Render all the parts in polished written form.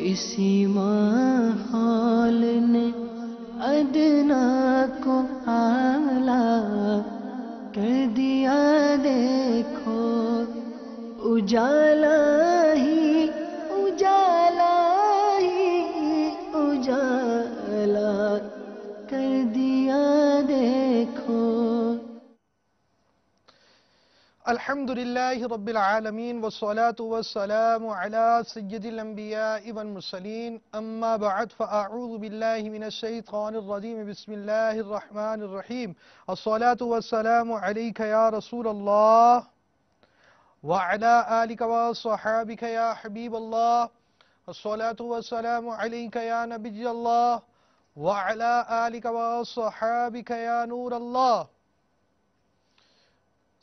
اسی ماحول نے ادنا کو اعلیٰ کر دیا، دیکھو اجالا ہی اجالا ہی اجالا کر دیا، دیکھو۔ الحمدللہ رب العالمین والصلاة والسلام علی سید الانبیاء والمرسلین، اما بعد فاعوذ باللہ من الشیطان الرجیم، بسم اللہ الرحمن الرحیم۔ الصلاة والسلام علیک یا رسول اللہ وعلی آلک وصحابک یا حبیب اللہ۔ الصلاة والسلام علیک یا نبی اللہ وعلی آلک وصحابک یا نور اللہ۔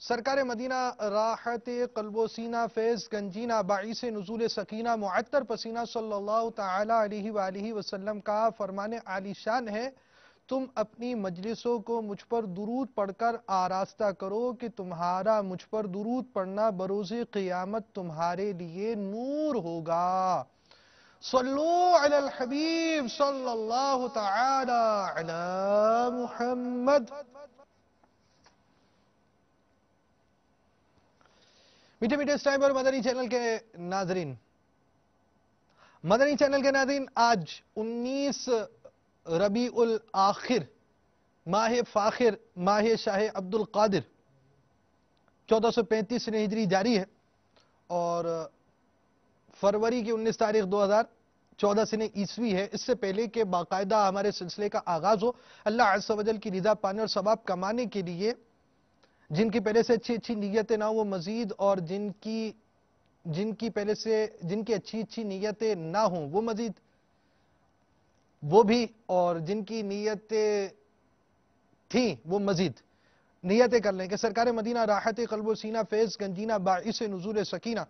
سرکار مدینہ راحت قلب و سینہ فیض گنجینہ باعث نزول سکینہ معطر پسینہ صلی اللہ تعالی علیہ وآلہ وسلم کا فرمان عالی شان ہے، تم اپنی مجلسوں کو مجھ پر درود پڑھ کر آراستہ کرو کہ تمہارا مجھ پر درود پڑھنا بروز قیامت تمہارے لیے نور ہوگا۔ صلو علی الحبیب صلی اللہ تعالی علی محمد۔ میٹھے میٹھے اسٹائم اور مدنی چینل کے ناظرین، آج 19 ربیع الاخر، ماہ فاخر، ماہ شاہ عبد القادر 1435 ہجری جاری ہے، اور فروری کی 19 تاریخ 2014 سنہ عیسوی ہے۔ اس سے پہلے کہ باقاعدہ ہمارے سلسلے کا آغاز ہو، اللہ عز و جل کی رضا پانے اور ثواب کمانے کے لیے جن کی پہلے سے اچھی نیتیں نہ وہ مزید، اور جن کی اچھی نیتیں نہ ہوں وہ مزید، وہ بھی، اور جن کی نیتیں تھیں وہ مزید نیتیں کر لیں کہ سرکار مدینہ راحت قلب و سینہ فیض گنجینہ باعث نزول سکینہ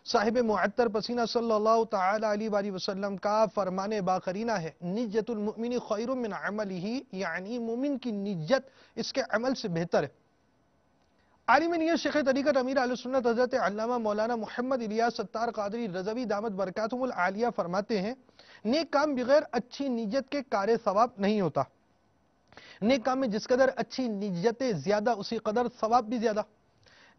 صاحب معطر پسینہ صلی اللہ تعالی علیہ وآلہ وسلم کا فرمان باقرینہ ہے، نیت المؤمن خیر من عملہ، یعنی مومن کی نیت اس کے عمل سے بہتر ہے۔ عالم نیت شیخ طریقت امیر اہل سنت حضرت علامہ مولانا محمد الیاس ستار قادری رضوی دامت برکاتہم العالیہ فرماتے ہیں، نیک کام بغیر اچھی نیت کے کار ثواب نہیں ہوتا۔ نیک کام میں جس قدر اچھی نیتیں زیادہ، اسی قدر ثواب بھی زیادہ۔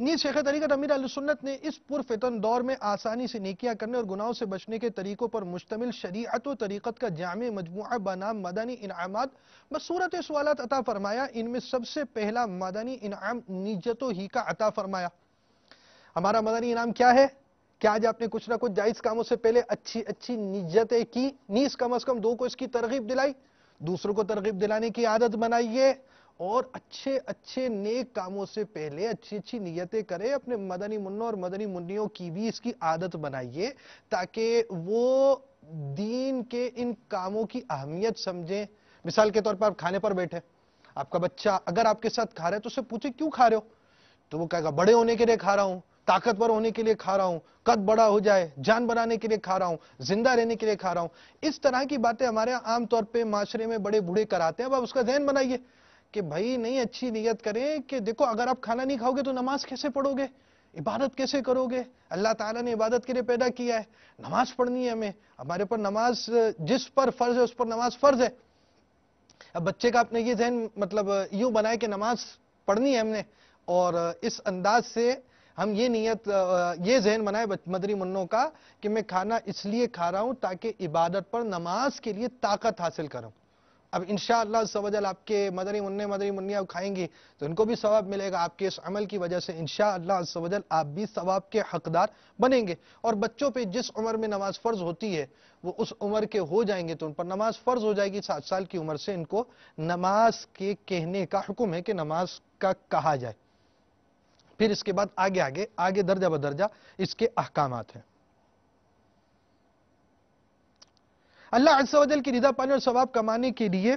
نیز شیخ طریقت امیر اہل سنت نے اس پرفتن دور میں آسانی سے نیکیاں کرنے اور گناہوں سے بچنے کے طریقوں پر مشتمل شریعت و طریقت کا جامع مجموعہ بنام مدنی انعامات بصورت سوالات عطا فرمایا۔ ان میں سب سے پہلا مدنی انعام نیتوں ہی کا عطا فرمایا۔ ہمارا مدنی انعام کیا ہے کہ آج آپ نے کچھ نہ کچھ جائز کاموں سے پہلے اچھی نیتیں کی، نیز کم از کم دو کو اس کی ترغیب دلائی، دوسروں کو ترغیب دلانے کی عادت بنائیے، اور اچھے نیک کاموں سے پہلے اچھی نیتیں کرے۔ اپنے مدنی منوں اور مدنی منیوں کی بھی اس کی عادت بنائیے تاکہ وہ دین کے ان کاموں کی اہمیت سمجھیں۔ مثال کے طور پر آپ کھانے پر بیٹھے، آپ کا بچہ اگر آپ کے ساتھ کھا رہا ہے تو اسے پوچھے کیوں کھا رہے ہو، تو وہ کہے گا بڑے ہونے کے لیے کھا رہا ہوں، طاقتور ہونے کے لیے کھا رہا ہوں، قد بڑا ہو جائے، جان بنانے کے لیے کھا رہا ہوں، زندہ رہنے کے لیے کھا رہا ہوں۔ اس طرح کی باتیں ہمارے عام طور پہ معاشرے میں بڑے بوڑھے کراتے ہیں۔ اب آپ اس کا ذہن بنائیے کہ بھائی نہیں، اچھی نیت کریں کہ دیکھو اگر آپ کھانا نہیں کھاؤ گے تو نماز کیسے پڑھو گے، عبادت کیسے کرو گے؟ اللہ تعالیٰ نے عبادت کے لیے پیدا کیا ہے، نماز پڑھنی ہے ہمیں، ہمارے پر نماز جس پر فرض ہے اس پر نماز فرض ہے۔ اب بچے کا اپنے یہ ذہن یوں بنائے کہ نماز پڑھنی ہے ہم نے، اور اس انداز سے ہم یہ ذہن بنائے مدنی منوں کا کہ میں کھانا اس لیے کھا رہا ہوں تاکہ عبادت پر نماز کے لیے طاقت حاصل کروں۔ اب انشاءاللہ عز و جل آپ کے مدنی منیاں کھائیں گی تو ان کو بھی ثواب ملے گا، آپ کے اس عمل کی وجہ سے انشاءاللہ عز و جل آپ بھی ثواب کے حقدار بنیں گے۔ اور بچوں پہ جس عمر میں نماز فرض ہوتی ہے وہ اس عمر کے ہو جائیں گے تو ان پر نماز فرض ہو جائے گی۔ 7 سال کی عمر سے ان کو نماز کے کہنے کا حکم ہے کہ نماز کا کہا جائے۔ پھر اس کے بعد آگے درجہ بدرجہ اس کے احکامات ہیں۔ اللہ عز و جل کی رضا پانے اور ثواب کمانے کے لیے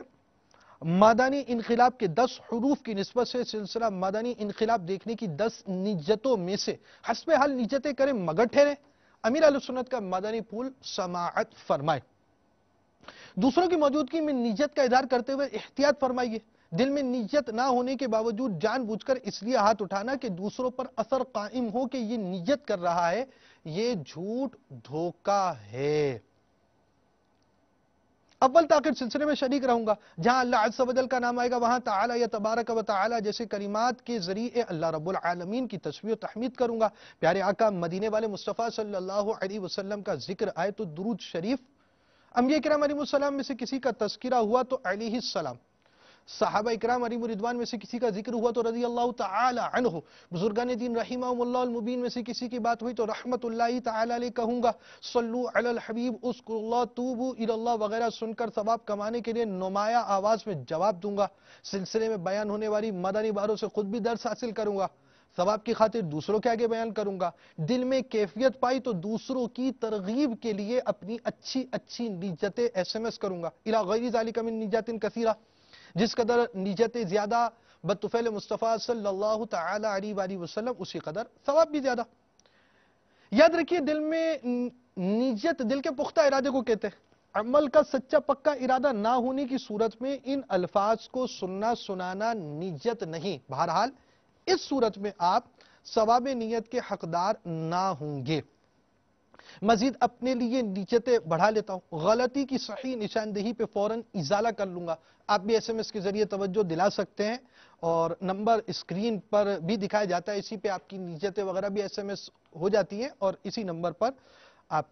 مادانی انقلاب کے 10 حروف کی نسبت سے سلسلہ مادانی انقلاب دیکھنے کی 10 نیتوں میں سے حسب حال نیتیں کریں مگر ٹھہرے۔ امیر اہل سنت کا مادانی پھول سماعت فرمائے۔ دوسروں کی موجودگی میں نیت کا اظہار کرتے ہوئے احتیاط فرمائیے۔ دل میں نیت نہ ہونے کے باوجود جان بوجھ کر اس لیے ہاتھ اٹھانا کہ دوسروں پر اثر قائم ہو کہ یہ نیت کر رہا ہے، یہ جھوٹ دھوکہ ہے۔ اول تاخیر سلسلے میں شریک رہوں گا. جہاں اللہ عز و جل کا نام آئے گا وہاں تعالی یا تبارک و تعالی جیسے کلمات کے ذریعے اللہ رب العالمین کی تسبیح و تحمید کروں گا. پیارے آقا مدینے والے مصطفیٰ صلی اللہ علیہ وسلم کا ذکر آئے تو درود شریف. انبیاء کرام علیہ السلام میں سے کسی کا تذکرہ ہوا تو علیہ السلام. صحابہ اکرام علیہ رضوان میں سے کسی کا ذکر ہوا تو رضی اللہ تعالی عنہ. بزرگان دین رحمہم اللہ المبین میں سے کسی کی بات ہوئی تو رحمت اللہ تعالی علیہ کہوں گا. صلو علی الحبیب اذکروا اللہ توبوا الی اللہ وغیرہ سن کر ثواب کمانے کے لیے نمایاں آواز میں جواب دوں گا. سلسلے میں بیان ہونے والی مدنی باروں سے خود بھی درس حاصل کروں گا. ثواب کی خاطر دوسروں کے آگے بیان کروں گا. دل میں کیفیت پائی تو دوسروں کی ترغیب کے لیے اپنی اچھی نیتیں SMS کروں گا. الی غیر ذالک من نیات کثیرہ. جس قدر نیتیں زیادہ بطفیل مصطفیٰ صلی اللہ تعالی علیہ وآلہ وسلم اسی قدر ثواب بھی زیادہ. یاد رکھیے دل میں نیت دل کے پختہ ارادے کو کہتے ہیں. عمل کا سچا پکا ارادہ نہ ہونے کی صورت میں ان الفاظ کو سننا سنانا نیت نہیں. بہرحال اس صورت میں آپ ثواب نیت کے حقدار نہ ہوں گے. مزید اپنے لیے نیتیں بڑھا لیتا ہوں. غلطی کی صحیح نشاندہی پہ فوراً ازالہ کر لوں گا. آپ بھی SMS کے ذریعے توجہ دلا سکتے ہیں اور نمبر اسکرین پر بھی دکھایا جاتا ہے. اسی پہ آپ کی نیتیں وغیرہ بھی SMS ہو جاتی ہیں اور اسی نمبر پر آپ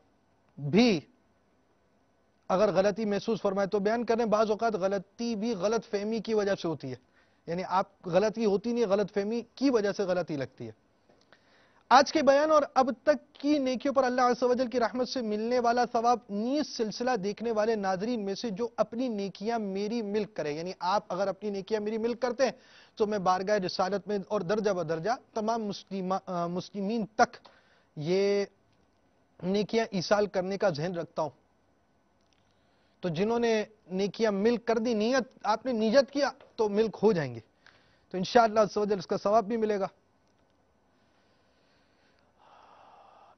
بھی اگر غلطی محسوس فرمائے تو بیان کریں. بعض اوقات غلطی بھی غلط فہمی کی وجہ سے ہوتی ہے. یعنی آپ غلطی ہوتی نہیں، غلط فہمی کی وجہ سے غلطی لگتی ہے. آج کے بیان اور اب تک کی نیکیوں پر اللہ عز و جل کی رحمت سے ملنے والا ثواب نیز سلسلہ دیکھنے والے ناظرین میں سے جو اپنی نیکیاں میری ملک کرے. یعنی آپ اگر اپنی نیکیاں میری ملک کرتے ہیں تو میں بارگاہ رسالت میں اور درجہ بدرجہ تمام مسلمین تک یہ نیکیاں ایصال کرنے کا ذہن رکھتا ہوں. تو جنہوں نے نیکیاں ملک کر دی، نیت آپ نے نیت کیا تو ملک ہو جائیں گے. تو انشاءاللہ عز و جل اس کا ثواب بھی ملے گا.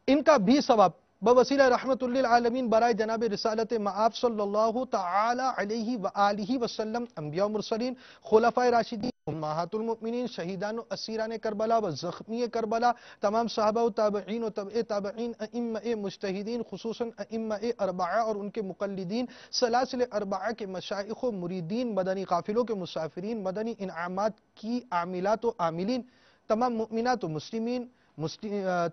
ان کا بھی ثواب بوسیلہ رحمت للعالمین برائے جناب رسالت مآب صلی اللہ تعالی علیہ وآلہ وسلم، انبیاء و مرسلین، خلفائے راشدین، امہات المؤمنین، شہیدان و اسیران کربلا و زخمی کربلا، تمام صحابہ و تابعین و تبع تابعین، ائمہ مجتہدین خصوصاً ائمہ اربعہ اور ان کے مقلدین، سلاسل اربعہ کے مشائخ و مریدین، مدنی قافلوں کے مسافرین، مدنی انعامات کی عاملات و عاملین، تمام مؤمنات و مسلمین،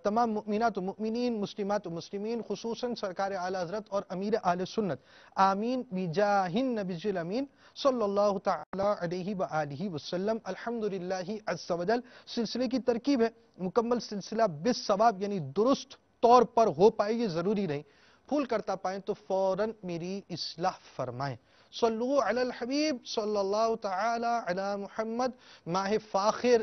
تمام مؤمنات و مؤمنین، مسلمات و مسلمین، خصوصاً سرکار اعلی حضرت اور امیر اہل سنت، آمین بجاہ النبی الامین صلی اللہ تعالی علیہ وآلہ وسلم. الحمدللہ عز و جل سلسلے کی ترکیب ہے مکمل سلسلہ بالثواب، یعنی درست طور پر ہو پائے یہ ضروری نہیں. پھول کرتا پائیں تو فوراً میری اصلاح فرمائیں. صلو علی الحبیب صلی اللہ تعالی علی محمد. ماہ فاخر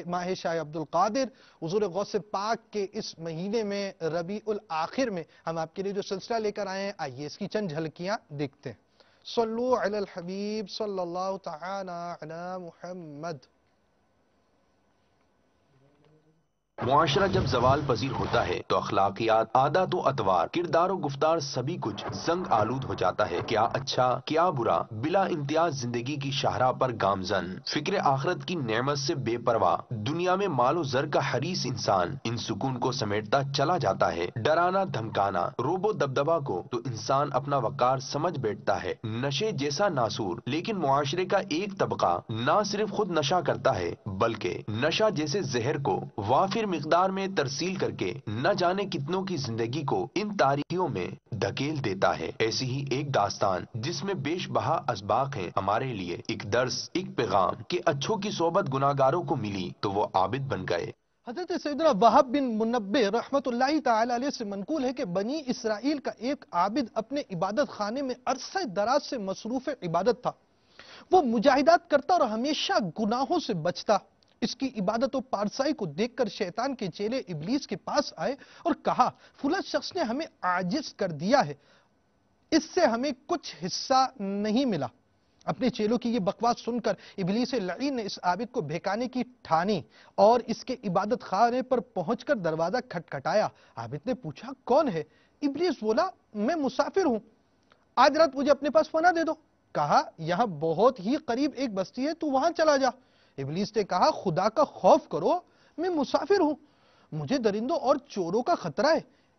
ماہ شاہ عبد القادر حضور غوث پاک کے اس مہینے میں ربیع الاخر میں ہم آپ کے لیے جو سلسلہ لے کر آئے ہیں، آئیے اس کی چند جھلکیاں دیکھتے ہیں. صلو علی الحبیب صلی اللہ تعالی علی محمد. معاشرہ جب زوال پذیر ہوتا ہے تو اخلاقیات، عادات و اطوار، کردار و گفتار سبھی کچھ زنگ آلود ہو جاتا ہے. کیا اچھا کیا برا، بلا امتیاز زندگی کی شاہراہ پر گامزن، فکر آخرت کی نعمت سے بے پرواہ، دنیا میں مال و زر کا حریص انسان ان سکون کو سمیٹتا چلا جاتا ہے. ڈرانا دھمکانا، روب و دبدبا کو تو انسان اپنا وقار سمجھ بیٹھتا ہے، نشے جیسا ناسور. لیکن معاشرے کا ایک طبقہ نہ صرف خود نشہ کرتا ہے بلکہ نشہ جیسے زہر کو وافر مقدار میں ترسیل کر کے نہ جانے کتنوں کی زندگی کو ان تاریکیوں میں دھکیل دیتا ہے. ایسی ہی ایک داستان جس میں بیش بہا اسباق ہیں ہمارے لیے، ایک درس، ایک پیغام کہ اچھوں کی صحبت گناہگاروں کو ملی تو وہ عابد بن گئے. حضرت سیدنا وہب بن منبہ رحمت اللہ تعالی علیہ سے منقول ہے کہ بنی اسرائیل کا ایک عابد اپنے عبادت خانے میں عرصہ دراز سے مصروف عبادت تھا. وہ مجاہدات کرتا اور ہمیشہ گناہوں سے بچتا. اس کی عبادت و پارسائی کو دیکھ کر شیطان کے چیلے ابلیس کے پاس آئے اور کہا، فلاں شخص نے ہمیں عاجز کر دیا ہے، اس سے ہمیں کچھ حصہ نہیں ملا. اپنے چیلوں کی یہ بکواس سن کر ابلیس لعین نے اس عابد کو بہکانے کی ٹھانی اور اس کے عبادت خانے پر پہنچ کر دروازہ کھٹکھٹایا. عابد نے پوچھا، کون ہے؟ ابلیس بولا، میں مسافر ہوں، آج رات مجھے اپنے پاس پناہ دے دو. کہا، یہاں بہت ہی قریب ایک بستی ہے، تو وہاں چلا جا. ابلیس نے کہا، خدا کا خوف کرو، میں مسافر ہوں، مجھے درندوں اور چوروں کا خطرہ ہے،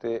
ਤੇ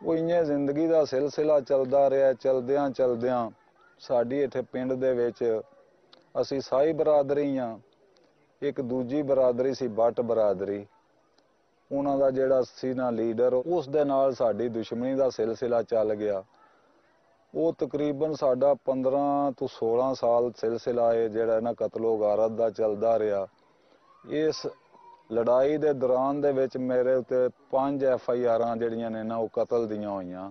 ਉਹ ਇੰਨੇ ਜ਼ਿੰਦਗੀ ਦਾ ਸਿਲਸਿਲਾ ਚੱਲਦਾ ਰਿਹਾ। ਚਲਦਿਆਂ ਚਲਦਿਆਂ ਸਾਡੀ ਇੱਥੇ ਪਿੰਡ ਦੇ ਵਿੱਚ ਅਸੀਂ ਸਾਈ ਬਰਾਦਰੀ ਆ, ਇੱਕ ਦੂਜੀ ਬਰਾਦਰੀ ਸੀ ਬੱਟ ਬਰਾਦਰੀ। ਉਹਨਾਂ ਦਾ ਜਿਹੜਾ ਸੀ ਨਾ ਲੀਡਰ, ਉਸ ਦੇ ਨਾਲ ਸਾਡੀ ਦੁਸ਼ਮਣੀ ਦਾ ਸਿਲਸਿਲਾ ਚੱਲ ਗਿਆ। ਉਹ ਤਕਰੀਬਨ ਸਾਡਾ 15 ਤੋਂ 16 ਸਾਲ ਸਿਲਸਿਲਾ ਹੈ ਜਿਹੜਾ ਨਾ ਕਤਲੋ ਗਾਰਤ ਦਾ ਚੱਲਦਾ ਰਿਹਾ। ਇਸ ਲੜਾਈ ਦੇ ਦੌਰਾਨ ਦੇ ਵਿੱਚ ਮੇਰੇ ਉੱਤੇ 5 FIRਾਂ ਜਿਹੜੀਆਂ ਨੇ ਨਾ ਉਹ ਕਤਲ ਦੀਆਂ ਹੋਈਆਂ।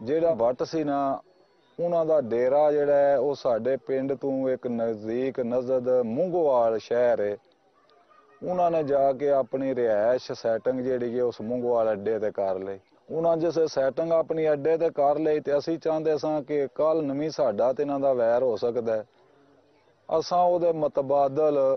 ਜਿਹੜਾ ਵੱਟ ਸੀ ਨਾ ਉਹਨਾਂ ਦਾ ਡੇਰਾ ਜਿਹੜਾ ਹੈ ਉਹ ਸਾਡੇ ਪਿੰਡ ਤੋਂ ਇੱਕ ਨਜ਼ਦੀਕ ਨਜ਼ਦ ਮੁੰਗੋਵਾਲ ਸ਼ਹਿਰ ਹੈ। ਉਹਨਾਂ ਨੇ ਜਾ ਕੇ ਆਪਣੀ ਰਿਹਾਇਸ਼ ਸੈਟਿੰਗ ਜਿਹੜੀ ਹੈ ਉਸ ਮੁੰਗੋਵਾਲ ਅੱਡੇ ਤੇ ਕਰ ਲਈ। ਉਹਨਾਂ ਜਿਸ ਸੈਟਿੰਗ ਆਪਣੀ ਅੱਡੇ ਤੇ ਕਰ ਲਈ ਤੇ ਅਸੀਂ ਚਾਹੁੰਦੇ ਸਾਂ ਕਿ ਕੱਲ ਨਵੀਂ ਸਾਡਾ ਤੇ ਇਹਨਾਂ ਦਾ ਵੈਰ ਹੋ ਸਕਦਾ। ਅਸਾਂ ਉਹਦੇ ਮੁਤਬਾਦਲ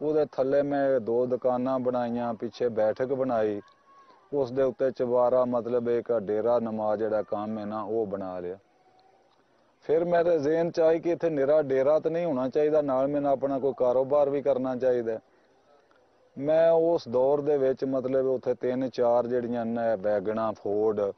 ਉਹਦੇ ਥੱਲੇ ਮੈਂ 2 ਦੁਕਾਨਾਂ ਬਣਾਈਆਂ, ਪਿੱਛੇ ਬੈਠਕ ਬਣਾਈ, ਉਸ ਦੇ ਉੱਤੇ ਚਵਾਰਾ ਮਤਲਬ ਇੱਕ ਡੇਰਾ ਨਮਾਜ਼ ਜਿਹੜਾ ਕੰਮ ਹੈ ਨਾ ਉਹ ਬਣਾ ਲਿਆ। ਫਿਰ ਮੇਰੇ ਜ਼ਿਹਨ ਚ ਆਈ ਕਿ ਇੱਥੇ ਨਿਰਾ ਡੇਰਾ ਤਾਂ ਨਹੀਂ ਹੋਣਾ ਚਾਹੀਦਾ, ਨਾਲ ਮੈਨੂੰ ਆਪਣਾ ਕੋਈ ਕਾਰੋਬਾਰ ਵੀ ਕਰਨਾ ਚਾਹੀਦਾ। ਮੈਂ ਉਸ ਦੌਰ ਦੇ ਵਿੱਚ ਮਤਲਬ ਉੱਥੇ 3-4 ਜਿਹੜੀਆਂ ਨੇ ਵੈਗਨਾਂ ਫੋਰਡ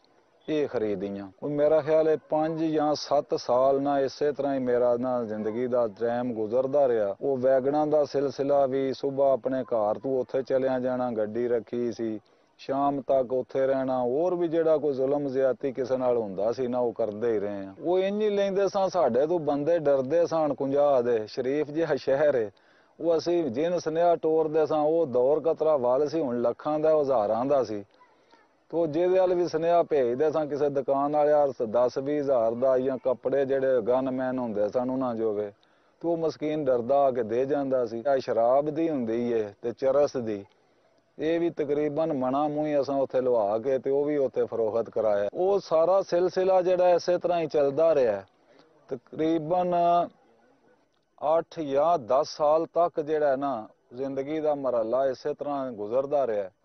ਇਹ ਖਰੀਦੀਆਂ। ਉਹ ਮੇਰਾ ਖਿਆਲ ਹੈ 5 ਜਾਂ 7 ਸਾਲ ਨਾ ਇਸੇ ਤਰ੍ਹਾਂ ਹੀ ਮੇਰਾ ਨਾ ਜ਼ਿੰਦਗੀ ਦਾ ਟਾਈਮ ਗੁਜ਼ਰਦਾ ਰਿਹਾ। ਉਹ ਵੈਗਨਾਂ ਦਾ ਸਿਲਸਿਲਾ ਵੀ ਸੁਬਾਹ ਆਪਣੇ ਘਰ ਤੋਂ ਉੱਥੇ ਚਲਿਆ ਜਾਣਾ, ਗੱਡੀ ਰੱਖੀ ਸੀ, ਸ਼ਾਮ ਤੱਕ ਉੱਥੇ ਰਹਿਣਾ, ਹੋਰ ਵੀ ਜਿਹੜਾ ਕੋਈ ਜ਼ੁਲਮ ਜ਼ਿਆਦਤੀ ਕਿਸੇ ਨਾਲ ਹੁੰਦਾ ਸੀ ਨਾ ਉਹ ਕਰਦੇ ਹੀ ਰਹੇ ਆ। ਉਹ ਇੰਝ ਹੀ ਲੈਂਦੇ ਸਾਂ, ਸਾਡੇ ਤੋਂ ਬੰਦੇ ਡਰਦੇ ਸਨ। ਕੁੰਜਾ ਦੇ ਸ਼ਰੀਫ ਜਿਹਾ ਸ਼ਹਿਰ ਹੈ, ਉਹ ਅਸੀਂ ਜਿਨ ਸੁਨੇਹਾ ਟੋਰਦੇ ਸਾਂ ਉਹ ਦੌਰ ਕਤਰਾ ਵੱਲ ਸੀ, ਹੁਣ ਲੱਖਾਂ ਦਾ ਹਜ਼ਾਰਾਂ ਦਾ ਸੀ। ਤੋ ਜਿਹਦੇ ਵੱਲ ਵੀ ਸੁਨੇਹਾ ਭੇਜਦੇ ਸਾਂ ਕਿਸੇ ਦੁਕਾਨ ਵਾਲੇ 10-20 ਹਜ਼ਾਰ ਦਾ ਜਾਂ ਕੱਪੜੇ ਜਿਹੜੇ ਗਨਮੈਨ ਹੁੰਦੇ ਸਨ ਉਹਨਾਂ ਜੋਗੇ, ਤੋ ਉਹ ਮਸਕੀਨ ਡਰਦਾ ਆ ਕੇ ਦੇ ਜਾਂਦਾ ਸੀ। ਇਹ ਸ਼ਰਾਬ ਦੀ ਹੁੰਦੀ ਏ ਤੇ ਚਰਸ ਦੀ, ਇਹ ਵੀ ਤਕਰੀਬਨ ਮਣਾ ਮੂੰਹ ਅਸਾਂ ਉੱਥੇ ਲਵਾ ਕੇ ਤੇ ਉਹ ਵੀ ਉੱਥੇ ਫਰੋਖਤ ਕਰਾਇਆ। ਉਹ ਸਾਰਾ ਸਿਲਸਿਲਾ ਜਿਹੜਾ ਇਸੇ ਤਰ੍ਹਾਂ ਹੀ ਚੱਲਦਾ ਰਿਹਾ ਤਕਰੀਬਨ 8 ਜਾਂ 10 ਸਾਲ ਤੱਕ ਜਿਹੜਾ ਨਾ ਜ਼ਿੰਦਗੀ ਦਾ ਮਰਹਲਾ ਇਸੇ ਤਰ੍ਹਾਂ ਗੁਜ਼ਰਦਾ ਰਿਹਾ।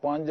5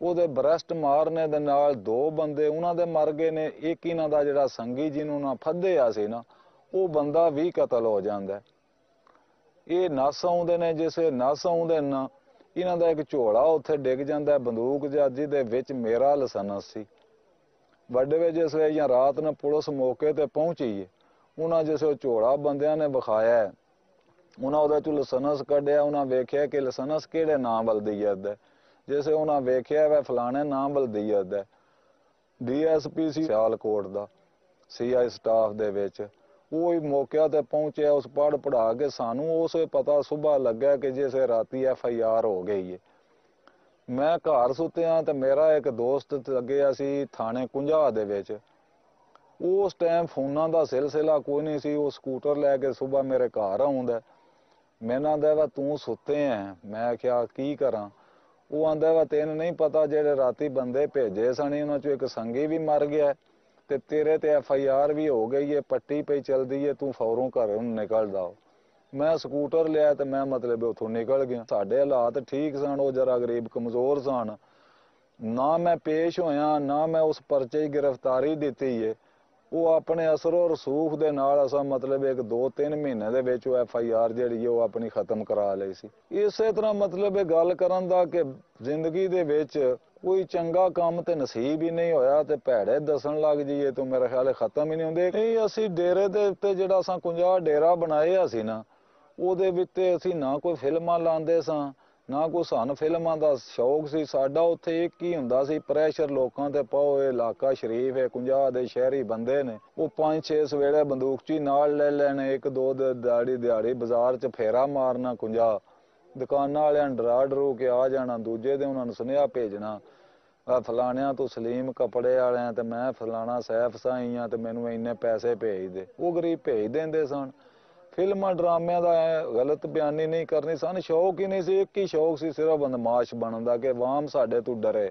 ਉਹਦੇ ਬਰੈਸਟ ਮਾਰਨੇ ਦੇ ਨਾਲ 2 ਬੰਦੇ ਉਹਨਾਂ ਦੇ ਮਰ ਗਏ ਨੇ। ਇੱਕ ਇਹਨਾਂ ਦਾ ਜਿਹੜਾ ਸੰਗੀ ਜਿਹਨੂੰ ਨਾ ਫੱਦਿਆ ਸੀ ਨਾ, ਉਹ ਬੰਦਾ ਵੀ ਕਤਲ ਹੋ ਜਾਂਦਾ। ਇਹ ਨੱਸ ਆਉਂਦੇ ਨੇ, ਜਿਸੇ ਨੱਸ ਆਉਂਦੇ ਨਾ ਇਹਨਾਂ ਦਾ ਇੱਕ ਝੋਲਾ ਉੱਥੇ ਡਿੱਗ ਜਾਂਦਾ ਬੰਦੂਕ ਜਾਜੀ ਦੇ ਵਿੱਚ ਮੇਰਾ ਲਾਇਸੈਂਸ ਸੀ। ਵੱਡੇ ਵਿੱਚ ਜਿਸ ਵੇਲੇ ਜਾਂ ਰਾਤ ਨੂੰ ਪੁਲਿਸ ਮੌਕੇ ਤੇ ਪਹੁੰਚੀ, ਉਹਨਾਂ ਜਿਸ ਉਹ ਝੋਲਾ ਬੰਦਿਆਂ ਨੇ ਵਿਖਾਇਆ, ਉਹਨਾਂ ਉਹਦੇ ਚੋਂ ਲਾਇਸੈਂਸ ਕੱਢਿਆ। ਉਹਨਾਂ ਵੇਖਿਆ ਕਿ ਲਾਇਸੈਂਸ ਕਿਹੜੇ ਨਾਂ ਬਲਦੀਅਤ ਹੈ। ਜਿਸੇ ਉਹਨਾਂ ਵੇਖਿਆ ਵਾ ਫਲਾਣੇ ਨਾਂ ਬਲਦੀਅਤ ਹੈ। DSP ਸੀ ਸਿਆਲਕੋਟ ਦਾ, CI ਸਟਾਫ ਦੇ ਵਿੱਚ, ਉਹ ਹੀ ਮੌਕੇ ਤੇ ਪਹੁੰਚਿਆ। ਉਸ ਪੜ੍ਹਾ ਕੇ ਸਾਨੂੰ ਉਸ ਪਤਾ ਸੁਬਾਹ ਲੱਗਾ ਕਿ ਜਿਸੇ ਰਾਤੀ FIR ਹੋ ਗਈ ਹੈ। ਮੈਂ ਘਰ ਸੁੱਤਿਆ ਤੇ ਮੇਰਾ ਇੱਕ ਦੋਸਤ ਲੱਗਿਆ ਸੀ ਥਾਣੇ ਕੁੰਝਾ ਦੇ ਵਿੱਚ। ਉਸ ਟਾਈਮ ਫੋਨਾਂ ਦਾ ਸਿਲਸਿਲਾ ਕੋਈ ਨਹੀਂ ਸੀ। ਉਹ ਸਕੂਟਰ ਲੈ ਕੇ ਸੁਬਾਹ ਮੇਰੇ ਘਰ ਆਉਂਦਾ। ਮੈਨੂੰ ਆਂਦਾ ਵਾ ਤੂੰ ਸੁੱਤੇ ਐ। ਮੈਂ ਕਿਹਾ ਕੀ ਕਰਾਂ। ਉਹ ਆਂਦਾ ਵਾ ਤੈਨੂੰ ਨਹੀਂ ਪਤਾ ਜਿਹੜੇ ਰਾਤੀ ਬੰਦੇ ਭੇਜੇ ਸਨ ਉਹਨਾਂ ਚੋਂ ਇੱਕ ਸੰਗੀ ਵੀ ਮਰ ਗਿਆ ਤੇ ਤੇਰੇ ਤੇ FIR ਵੀ ਹੋ ਗਈ ਹੈ, ਪੱਟੀ ਪਈ ਚਲਦੀ ਹੈ, ਤੂੰ ਫੌਰੋਂ ਘਰੋਂ ਨਿਕਲਦਾ। ਮੈਂ ਸਕੂਟਰ ਲਿਆ ਤੇ ਮੈਂ ਮਤਲਬ ਉੱਥੋਂ ਨਿਕਲ ਗਿਆ। ਸਾਡੇ ਹਾਲਾਤ ਠੀਕ ਸਨ, ਉਹ ਜਰਾ ਗਰੀਬ ਕਮਜ਼ੋਰ ਸਨ। ਨਾ ਮੈਂ ਪੇਸ਼ ਹੋਇਆ, ਨਾ ਮੈਂ ਉਸ ਪਰਚੇ ਦੀ ਗ੍ਰਿਫਤਾਰੀ ਦਿੱਤੀ ਹੈ। ਉਹ ਆਪਣੇ ਅਸਰੋ ਰਸੂਖ ਦੇ ਨਾਲ ਅਸਾਂ ਮਤਲਬ 1-2-3 ਮਹੀਨੇ ਦੇ ਵਿੱਚ ਉਹ FIR ਜਿਹੜੀ ਉਹ ਆਪਣੀ ਖਤਮ ਕਰਾ ਲਈ ਸੀ। ਇਸੇ ਤਰ੍ਹਾਂ ਮਤਲਬ ਇਹ ਗੱਲ ਕਰਨ ਦਾ ਕਿ ਜ਼ਿੰਦਗੀ ਦੇ ਵਿੱਚ ਕੋਈ ਚੰਗਾ ਕੰਮ ਤੇ ਨਸੀਬ ਹੀ ਨਹੀਂ ਹੋਇਆ ਤੇ ਭੈੜੇ ਦੱਸਣ ਲੱਗ ਜਾਈਏ ਤਾਂ ਮੇਰੇ ਖਿਆਲ ਖਤਮ ਹੀ ਨਹੀਂ ਹੁੰਦੇ। ਨਹੀਂ, ਅਸੀਂ ਡੇਰੇ ਦੇ ਉੱਤੇ ਜਿਹੜਾ ਅਸਾਂ 50 ਡੇਰਾ ਬਣਾਇਆ ਸੀ ਨਾ, ਉਹਦੇ ਵਿੱਚ ਅਸੀਂ ਨਾ ਕੋਈ ਫਿਲਮਾਂ ਲਾਉਂਦੇ ਸਾਂ, ਨਾ ਕੋਈ ਸਾਨੂੰ ਫਿਲਮਾਂ ਦਾ ਸ਼ੌਕ ਸੀ। ਸਾਡਾ ਉੱਥੇ ਇੱਕ ਹੀ ਹੁੰਦਾ ਸੀ ਪ੍ਰੈਸ਼ਰ ਲੋਕਾਂ ਤੇ ਪਾਓ। ਇਹ ਇਲਾਕਾ ਸ਼ਰੀਫ ਹੈ, 50 ਦੇ ਸ਼ਹਿਰੀ ਬੰਦੇ ਨੇ, ਉਹ 5-6 ਸਵੇਰੇ ਬੰਦੂਕਚੀ ਨਾਲ ਲੈ ਲੈਣੇ, 1-2 ਦਿਹਾੜੀ ਬਾਜ਼ਾਰ 'ਚ ਫੇਰਾ ਮਾਰਨਾ। 50 ਦੁਕਾਨਾਂ ਵਾਲਿਆਂ ਨੂੰ ਡਰਾ ਡਰੂ ਕੇ ਆ ਜਾਣਾ। ਦੂਜੇ ਦੇ ਉਹਨਾਂ ਨੂੰ ਸੁਨੇਹਾ ਭੇਜਣਾ, ਫਲਾਣਿਆਂ ਤੋਂ ਸਲੀਮ ਕੱਪੜੇ ਵਾਲਿਆਂ ਤੇ ਮੈਂ ਫਲਾਣਾ ਸੈਫ ਸਾਈ ਆ ਤੇ ਮੈਨੂੰ ਇੰਨੇ ਪੈਸੇ ਭੇਜ ਦੇ। ਉਹ ਗਰੀਬ ਭੇਜ ਦਿੰਦੇ ਸਨ। ਫਿਲਮਾਂ ਡਰਾਮਿਆਂ ਦਾ ਗਲਤ ਬਿਆਨੀ ਨਹੀਂ ਕਰਨੀ, ਸਾਨੂੰ ਸ਼ੌਕ ਹੀ ਨਹੀਂ ਸੀ। ਇੱਕ ਹੀ ਸ਼ੌਕ ਸੀ ਸਿਰਫ ਬਦਮਾਸ਼ ਬਣਨ ਦਾ, ਕਿ ਆਵਾਮ ਸਾਡੇ ਤੋਂ ਡਰੇ।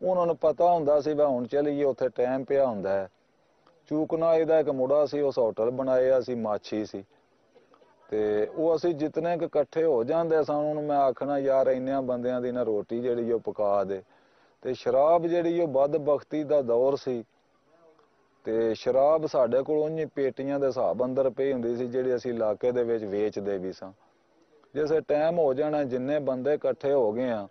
ਉਹਨਾਂ ਨੂੰ ਪਤਾ ਹੁੰਦਾ ਸੀ ਵੀ ਹੁਣ ਚੱਲੀਏ ਉੱਥੇ ਟਾਈਮ ਪਿਆ ਹੁੰਦਾ ਹੈ। ਚੂਕਨਾ ਇਹਦਾ ਇੱਕ ਮੁੰਡਾ ਸੀ, ਉਸ ਹੋਟਲ ਬਣਾਇਆ ਸੀ, ਮਾਛੀ ਸੀ ਤੇ ਉਹ ਅਸੀਂ ਜਿਤਨੇ ਕੁ ਇਕੱਠੇ ਹੋ ਜਾਂਦੇ ਸਨ ਉਹਨੂੰ ਮੈਂ ਆਖਣਾ ਯਾਰ ਇੰਨਿਆਂ ਬੰਦਿਆਂ ਦੀ ਨਾ ਰੋਟੀ ਜਿਹੜੀ ਉਹ ਪਕਾ ਦੇ। ਤੇ ਸ਼ਰਾਬ ਜਿਹੜੀ ਉਹ ਬਦਬਖਤੀ ਦਾ ਦੌਰ ਸੀ ਤੇ ਸ਼ਰਾਬ ਸਾਡੇ ਕੋਲ ਉਹਨੀ ਪੇਟੀਆਂ ਦੇ ਹਿਸਾਬ ਅੰਦਰ ਪਈ ਹੁੰਦੀ ਸੀ ਜਿਹੜੀ ਅਸੀਂ ਇਲਾਕੇ ਦੇ ਵਿੱਚ ਵੇਚਦੇ ਵੀ ਸਾਂ। ਜਿਸੇ ਟਾਈਮ ਹੋ ਜਾਣਾ ਜਿੰਨੇ ਬੰਦੇ ਇਕੱਠੇ ਹੋ ਗਏ ਆ,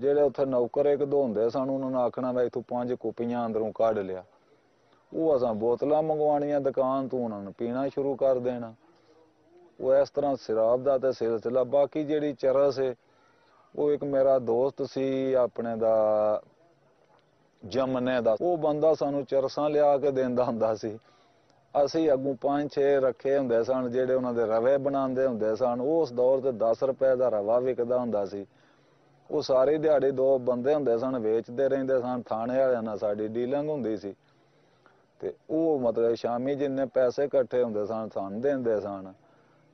ਜਿਹੜੇ ਉੱਥੇ ਨੌਕਰ 1-2 ਹੁੰਦੇ ਸਨ ਉਹਨਾਂ ਨੂੰ ਆਖਣਾ ਵੀ ਇੱਥੋਂ 5 ਕੁਪੀਆਂ ਅੰਦਰੋਂ ਕੱਢ ਲਿਆ। ਉਹ ਅਸਾਂ ਬੋਤਲਾਂ ਮੰਗਵਾਉਣੀਆਂ ਦੁਕਾਨ ਤੋਂ, ਉਹਨਾਂ ਨੂੰ ਪੀਣਾ ਸ਼ੁਰੂ ਕਰ ਦੇਣਾ। ਉਹ ਇਸ ਤਰ੍ਹਾਂ ਸ਼ਰਾਬ ਦਾ ਤੇ ਸਿਲਸਿਲਾ। ਬਾਕੀ ਜਿਹੜੀ ਚਰਸ ਹੈ ਉਹ ਇੱਕ ਮੇਰਾ ਦੋਸਤ ਸੀ ਆਪਣੇ ਦਾ ਜਮਨੇ ਦਾ, ਉਹ ਬੰਦਾ ਸਾਨੂੰ ਚਰਸਾਂ ਲਿਆ ਕੇ ਦਿੰਦਾ ਹੁੰਦਾ ਸੀ। ਅਸੀਂ ਅੱਗੋਂ 5-6 ਰੱਖੇ ਹੁੰਦੇ ਸਨ ਜਿਹੜੇ ਉਹਨਾਂ ਦੇ ਰਵੇ ਬਣਾਉਂਦੇ ਹੁੰਦੇ ਸਨ। ਉਸ ਦੌਰ ਤੇ 10 ਰੁਪਏ ਦਾ ਰਵਾ ਵਿਕਦਾ ਹੁੰਦਾ ਸੀ। ਉਹ ਸਾਰੀ ਦਿਹਾੜੀ 2 ਬੰਦੇ ਹੁੰਦੇ ਸਨ ਵੇਚਦੇ ਰਹਿੰਦੇ ਸਨ। ਥਾਣੇ ਵਾਲਿਆਂ ਨਾਲ ਸਾਡੀ ਡੀਲਿੰਗ ਹੁੰਦੀ ਸੀ ਤੇ ਉਹ ਮਤਲਬ ਸ਼ਾਮੀ ਜਿੰਨੇ ਪੈਸੇ ਇਕੱਠੇ ਹੁੰਦੇ ਸਨ ਸਾਨੂੰ ਦਿੰਦੇ ਸਨ।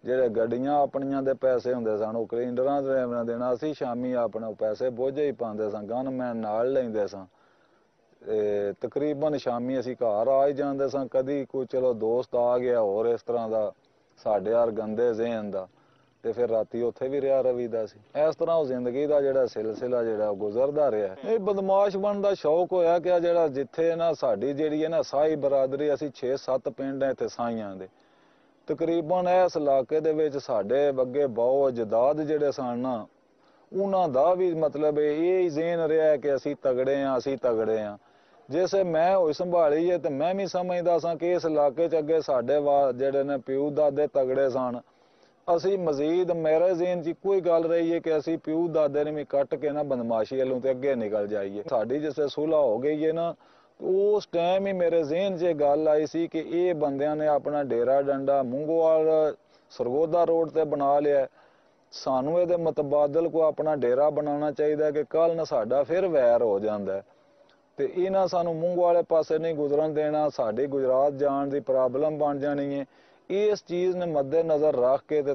ਜਿਹੜੇ ਗੱਡੀਆਂ ਆਪਣੀਆਂ ਦੇ ਪੈਸੇ ਹੁੰਦੇ ਸਨ ਉਹ ਕਲਿੰਡਰਾਂ ਡਰਾਈਵਰਾਂ ਦੇਣਾ, ਅਸੀਂ ਸ਼ਾਮੀ ਆਪਣੇ ਪੈਸੇ ਬੋਝੇ ਹੀ ਪਾਉਂਦੇ ਸਾਂ, ਗਨਮੈਨ ਨਾਲ ਲੈਂਦੇ ਸਾਂ। ਤਕਰੀਬਨ ਸ਼ਾਮੀ ਅਸੀਂ ਘਰ ਆ ਹੀ ਜਾਂਦੇ ਸਾਂ। ਕਦੀ ਕੋਈ ਚਲੋ ਦੋਸਤ ਆ ਗਿਆ ਹੋਰ ਇਸ ਤਰ੍ਹਾਂ ਦਾ ਸਾਡੇ ਯਾਰ ਗੰਦੇ ਜ਼ਹਿਨ ਦਾ, ਤੇ ਫਿਰ ਰਾਤੀ ਉੱਥੇ ਵੀ ਰਿਹਾ ਰਵੀਦਾ ਸੀ। ਇਸ ਤਰ੍ਹਾਂ ਉਹ ਜ਼ਿੰਦਗੀ ਦਾ ਜਿਹੜਾ ਸਿਲਸਿਲਾ ਜਿਹੜਾ ਉਹ ਗੁਜ਼ਰਦਾ ਰਿਹਾ। ਇਹ ਬਦਮਾਸ਼ ਬਣਨ ਦਾ ਸ਼ੌਕ ਹੋਇਆ ਕਿ ਜਿਹੜਾ ਜਿੱਥੇ ਨਾ ਸਾਡੀ ਜਿਹੜੀ ਹੈ ਨਾ ਸਾਈ ਬਰਾਦਰੀ, ਅਸੀਂ 6-7 ਪਿੰਡ ਹੈ ਇੱਥੇ ਸਾਈਆਂ ਦੇ, ਤਕਰੀਬਨ ਇਸ ਇਲਾਕੇ ਦੇ ਵਿੱਚ ਸਾਡੇ ਅੱਗੇ ਬਹੁ ਅਜਦਾਦ ਜਿਹੜੇ ਸਨ ਨਾ ਉਹਨਾਂ ਦਾ ਵੀ ਮਤਲਬ ਇਹ ਹੀ ਜ਼ੇਨ ਰਿਹਾ ਕਿ ਅਸੀਂ ਤਗੜੇ ਹਾਂ, ਅਸੀਂ ਤਗੜੇ ਹਾਂ। ਜਿਸੇ ਮੈਂ ਹੋਈ ਸੰਭਾਲੀ ਹੈ ਤੇ ਮੈਂ ਵੀ ਸਮਝਦਾ ਸਾਂ ਕਿ ਇਸ ਇਲਾਕੇ 'ਚ ਅੱਗੇ ਸਾਡੇ ਜਿਹੜੇ ਨੇ ਪਿਓ ਦਾਦੇ ਤਗੜੇ ਸਨ। ਅਸੀਂ ਮਜ਼ੀਦ ਮੇਰੇ ਜ਼ੇਨ 'ਚ ਕੋਈ ਗੱਲ ਰਹੀ ਹੈ ਕਿ ਅਸੀਂ ਪਿਓ ਦਾਦੇ ਨੇ ਵੀ ਕੱਟ ਕੇ ਨਾ ਬਦਮਾਸ਼ੀ ਵੱਲੋਂ ਤੇ ਅੱਗੇ ਨਿਕਲ ਜਾਈਏ। ਸਾਡੀ ਜਿਸੇ ਸੁਲ੍ਹਾ ਹੋ ਗਈ ਹੈ ਨਾ ਉਸ ਟਾਈਮ ਹੀ ਮੇਰੇ ਜ਼ਿਹਨ 'ਚ ਇਹ ਗੱਲ ਆਈ ਸੀ ਕਿ ਇਹ ਬੰਦਿਆਂ ਨੇ ਆਪਣਾ ਡੇਰਾ ਡੰਡਾ ਮੂੰਗੋਵਾਲ ਸਰਗੋਦਾ ਰੋਡ ਤੇ ਬਣਾ ਲਿਆ। ਸਾਨੂੰ ਇਹਦੇ ਮੁਤਬਾਦਲ ਕੋ ਆਪਣਾ ਡੇਰਾ ਬਣਾਉਣਾ ਚਾਹੀਦਾ ਕਿ ਕੱਲ ਨੂੰ ਸਾਡਾ ਫਿਰ ਵੈਰ ਹੋ ਜਾਂਦਾ ਤੇ ਇਹਨਾਂ ਸਾਨੂੰ ਮੂੰਗੋ ਵਾਲੇ ਪਾਸੇ ਨਹੀਂ ਗੁਜ਼ਰਨ ਦੇਣਾ, ਸਾਡੀ ਗੁਜਰਾਤ ਜਾਣ ਦੀ ਪ੍ਰੋਬਲਮ ਬਣ ਜਾਣੀ ਹੈ। ਇਸ ਚੀਜ਼ ਨੇ ਮੱਦੇ ਨਜ਼ਰ ਰੱਖ ਕੇ ਤੇ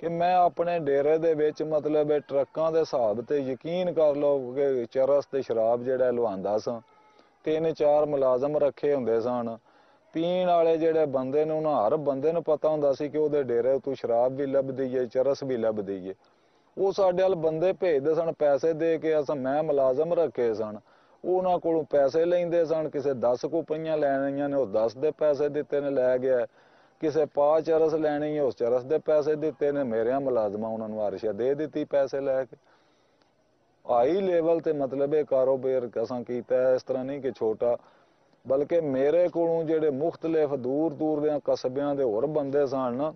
ਕਿ ਮੈਂ ਆਪਣੇ ਡੇਰੇ ਦੇ ਵਿੱਚ ਮਤਲਬ ਟਰੱਕਾਂ ਦੇ ਹਿਸਾਬ ਤੇ ਯਕੀਨ ਕਰ ਲਓ ਕਿ ਚਰਸ ਤੇ ਸ਼ਰਾਬ ਜਿਹੜਾ ਲਵਾਉਂਦਾ ਸਾਂ। 3-4 ਮੁਲਾਜ਼ਮ ਰੱਖੇ ਹੁੰਦੇ ਸਨ। ਪੀਣ ਵਾਲੇ ਜਿਹੜੇ ਬੰਦੇ ਨੇ ਉਹਨਾਂ ਹਰ ਬੰਦੇ ਨੂੰ ਪਤਾ ਹੁੰਦਾ ਸੀ ਕਿ ਉਹਦੇ ਡੇਰੇ ਤੋਂ ਸ਼ਰਾਬ ਵੀ ਲੱਭਦੀ ਏ, ਚਰਸ ਵੀ ਲੱਭਦੀ ਏ। ਉਹ ਸਾਡੇ ਵੱਲ ਬੰਦੇ ਭੇਜਦੇ ਸਨ ਪੈਸੇ ਦੇ ਕੇ। ਮੈਂ ਮੁਲਾਜ਼ਮ ਰੱਖੇ ਸਨ, ਉਹਨਾਂ ਕੋਲੋਂ ਪੈਸੇ ਲੈਂਦੇ ਸਨ। ਕਿਸੇ 10 ਕੁ ਪਈਆਂ ਲੈਣੀਆਂ ਨੇ ਉਹ 10 ਦੇ ਪੈਸੇ ਦਿੱਤੇ ਨੇ ਲੈ ਗਿਆ, ਕਿਸੇ ਪਾ ਚਰਸ ਲੈਣੀ ਹੈ ਉਸ ਚਰਸ ਦੇ ਪੈਸੇ ਦਿੱਤੇ ਨੇ, ਮੇਰਿਆਂ ਮੁਲਾਜ਼ਮਾਂ ਉਹਨਾਂ ਨੂੰ ਅਰਸ਼ਾ ਦੇ ਦਿੱਤੀ ਪੈਸੇ ਲੈ ਕੇ। ਹਾਈ ਲੈਵਲ ਤੇ ਮਤਲਬ ਇਹ ਕਾਰੋਬਾਰ ਅਸਾਂ ਕੀਤਾ। ਇਸ ਤਰ੍ਹਾਂ ਨਹੀਂ ਕਿ ਛੋਟਾ, ਬਲਕਿ ਮੇਰੇ ਕੋਲੋਂ ਜਿਹੜੇ ਮੁਖਤਲਿਫ ਦੂਰ ਦੂਰ ਦੇ ਕਸਬਿਆਂ ਦੇ ਹੋਰ ਬੰਦੇ ਸਨ,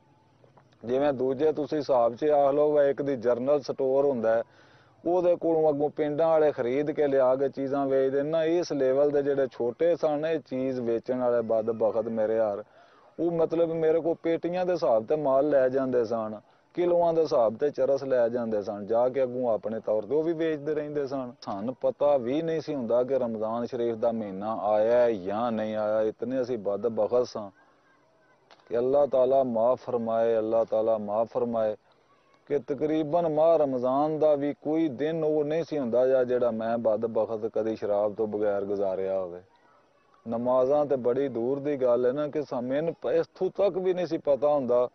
ਜਿਵੇਂ ਦੂਜੇ ਤੁਸੀਂ ਹਿਸਾਬ 'ਚ ਆਖ ਲਓ ਇੱਕ ਦੀ ਜਰਨਲ ਸਟੋਰ ਹੁੰਦਾ, ਉਹਦੇ ਕੋਲੋਂ ਅੱਗੋਂ ਪਿੰਡਾਂ ਵਾਲੇ ਖਰੀਦ ਕੇ ਲਿਆ ਕੇ ਚੀਜ਼ਾਂ ਵੇਚਦੇ ਨਾ। ਇਸ ਲੈਵਲ ਦੇ ਜਿਹੜੇ ਛੋਟੇ ਸਨ ਇਹ ਚੀਜ਼ ਵੇਚਣ ਵਾਲੇ ਬਦਬਖਤ ਮੇਰੇ ਯਾਰ, ਉਹ ਮਤਲਬ ਮੇਰੇ ਕੋਲ ਪੇਟੀਆਂ ਦੇ ਹਿਸਾਬ ਤੇ ਮਾਲ ਲੈ ਜਾਂਦੇ ਸਨ, ਕਿਲੋਆਂ ਦੇ ਹਿਸਾਬ ਤੇ ਚਰਸ ਲੈ ਜਾਂਦੇ ਸਨ, ਜਾ ਕੇ ਅੱਗੋਂ ਆਪਣੇ ਤੌਰ ਤੇ ਉਹ ਵੀ ਵੇਚਦੇ ਰਹਿੰਦੇ ਸਨ। ਸਾਨੂੰ ਪਤਾ ਵੀ ਨਹੀਂ ਸੀ ਹੁੰਦਾ ਕਿ ਰਮਜ਼ਾਨ ਸ਼ਰੀਫ ਦਾ ਮਹੀਨਾ ਆਇਆ ਜਾਂ ਨਹੀਂ ਆਇਆ। ਇਤਨੇ ਅਸੀਂ ਬਦਬਖਤ ਸਾਂ ਕਿ ਅੱਲਾਹ ਤਾਲਾ ਮਾਫ ਫਰਮਾਏ, ਅੱਲਾਹ ਤਾਲਾ ਮਾਫ ਫਰਮਾਏ ਕਿ ਤਕਰੀਬਨ ਮਾਹ ਰਮਜ਼ਾਨ ਦਾ ਵੀ ਕੋਈ ਦਿਨ ਉਹ ਨਹੀਂ ਸੀ ਹੁੰਦਾ ਜਿਹੜਾ ਮੈਂ ਬਦਬਖਤ ਕਦੀ ਸ਼ਰਾਬ ਤੋਂ ਬਗੈਰ ਗੁਜ਼ਾਰਿਆ ਹੋਵੇ। ਨਮਾਜ਼ਾਂ ਤੇ ਬੜੀ ਦੂਰ ਦੀ ਗੱਲ ਹੈ ਨਾ ਕਿ ਮੈਨੂੰ ਇੱਥੋਂ ਤੱਕ ਵੀ ਨਹੀਂ ਸੀ ਪਤਾ ਹੁੰਦਾ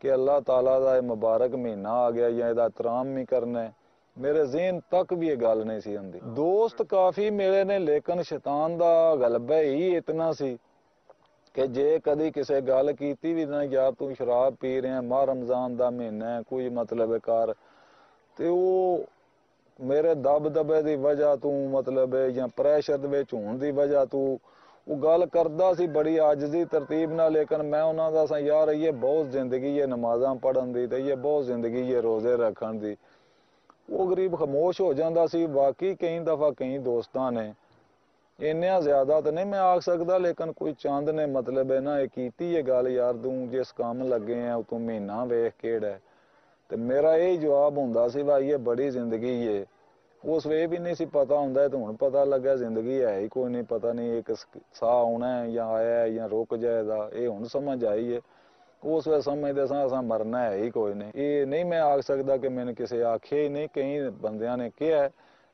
ਕਿ ਅੱਲਾਹ ਤਾਲਾ ਦਾ ਇਹ ਮੁਬਾਰਕ ਮਹੀਨਾ ਆ ਗਿਆ ਜਾਂ ਇਹਦਾ ਇਤਰਾਮ ਵੀ ਕਰਨਾ ਹੈ। ਮੇਰੇ ਜ਼ਿਹਨ ਤੱਕ ਵੀ ਇਹ ਗੱਲ ਨਹੀਂ ਸੀ ਹੁੰਦੀ। ਦੋਸਤ ਕਾਫੀ ਮਿਲੇ ਨੇ, ਲੇਕਿਨ ਸ਼ੈਤਾਨ ਦਾ ਗਲਬਾ ਹੀ ਇਤਨਾ ਸੀ ਕਿ ਜੇ ਕਦੀ ਕਿਸੇ ਗੱਲ ਕੀਤੀ ਵੀ ਨਾ ਯਾਰ ਤੂੰ ਸ਼ਰਾਬ ਪੀ ਰਿਹਾ, ਮਾਹ ਰਮਜ਼ਾਨ ਦਾ ਮਹੀਨਾ ਹੈ, ਕੋਈ ਮਤਲਬ ਕਰ, ਤੇ ਉਹ ਮੇਰੇ ਦਬਦਬੇ ਦੀ ਵਜ੍ਹਾ ਤੂੰ ਮਤਲਬ ਜਾਂ ਪ੍ਰੈਸ਼ਰ ਦੇ ਵਿੱਚ ਹੋਣ ਦੀ ਵਜ੍ਹਾ ਤੂੰ ਉਹ ਗੱਲ ਕਰਦਾ ਸੀ ਬੜੀ ਆਜਜ਼ੀ ਤਰਤੀਬ ਨਾਲ। ਲੇਕਿਨ ਮੈਂ ਉਹਨਾਂ ਦਾ ਸਾਂ ਯਾਰ ਇਹ ਬਹੁਤ ਜ਼ਿੰਦਗੀ ਹੈ ਨਮਾਜ਼ਾਂ ਪੜ੍ਹਨ ਦੀ, ਤੇ ਇਹ ਬਹੁਤ ਜ਼ਿੰਦਗੀ ਹੈ ਰੋਜ਼ੇ ਰੱਖਣ ਦੀ। ਉਹ ਗਰੀਬ ਖਾਮੋਸ਼ ਹੋ ਜਾਂਦਾ ਸੀ। ਬਾਕੀ ਕਈ ਦਫਾ ਕਈ ਦੋਸਤਾਂ ਨੇ ਇੰਨਾ ਜ਼ਿਆਦਾ ਤਾਂ ਨਹੀਂ ਮੈਂ ਆਖ ਸਕਦਾ, ਲੇਕਿਨ ਕੋਈ ਚੰਦ ਨੇ ਮਤਲਬ ਹੈ ਨਾ ਇਹ ਕੀਤੀ ਇਹ ਗੱਲ ਯਾਰ ਤੂੰ ਜਿਸ ਕੰਮ ਲੱਗੇ ਆ ਤੂੰ ਮਹੀਨਾ ਵੇਖ ਕਿਹੜਾ, ਤੇ ਮੇਰਾ ਇਹ ਜਵਾਬ ਹੁੰਦਾ ਸੀ ਭਾਈ ਇਹ ਬੜੀ ਜ਼ਿੰਦਗੀ ਹੈ। ਉਸ ਵੇ ਵੀ ਨਹੀਂ ਸੀ ਪਤਾ ਹੁੰਦਾ, ਤੇ ਹੁਣ ਪਤਾ ਲੱਗਾ ਜ਼ਿੰਦਗੀ ਹੈ ਹੀ ਕੋਈ ਨਹੀਂ, ਪਤਾ ਨਹੀਂ ਇੱਕ ਸਾਹ ਆਉਣਾ ਹੈ ਜਾਂ ਆਇਆ ਹੈ ਜਾਂ ਰੁਕ ਜਾਏਗਾ, ਇਹ ਹੁਣ ਸਮਝ ਆਈ ਹੈ। ਉਸ ਵੇ ਸਮਝਦੇ ਸਾਂ ਅਸਾਂ ਮਰਨਾ ਹੈ ਹੀ ਕੋਈ ਨਹੀਂ। ਇਹ ਨਹੀਂ ਮੈਂ ਆਖ ਸਕਦਾ ਕਿ ਮੈਨੂੰ ਕਿਸੇ ਆਖਿਆ ਹੀ ਨਹੀਂ, ਕਈ ਬੰਦਿਆਂ ਨੇ ਕਿਹਾ,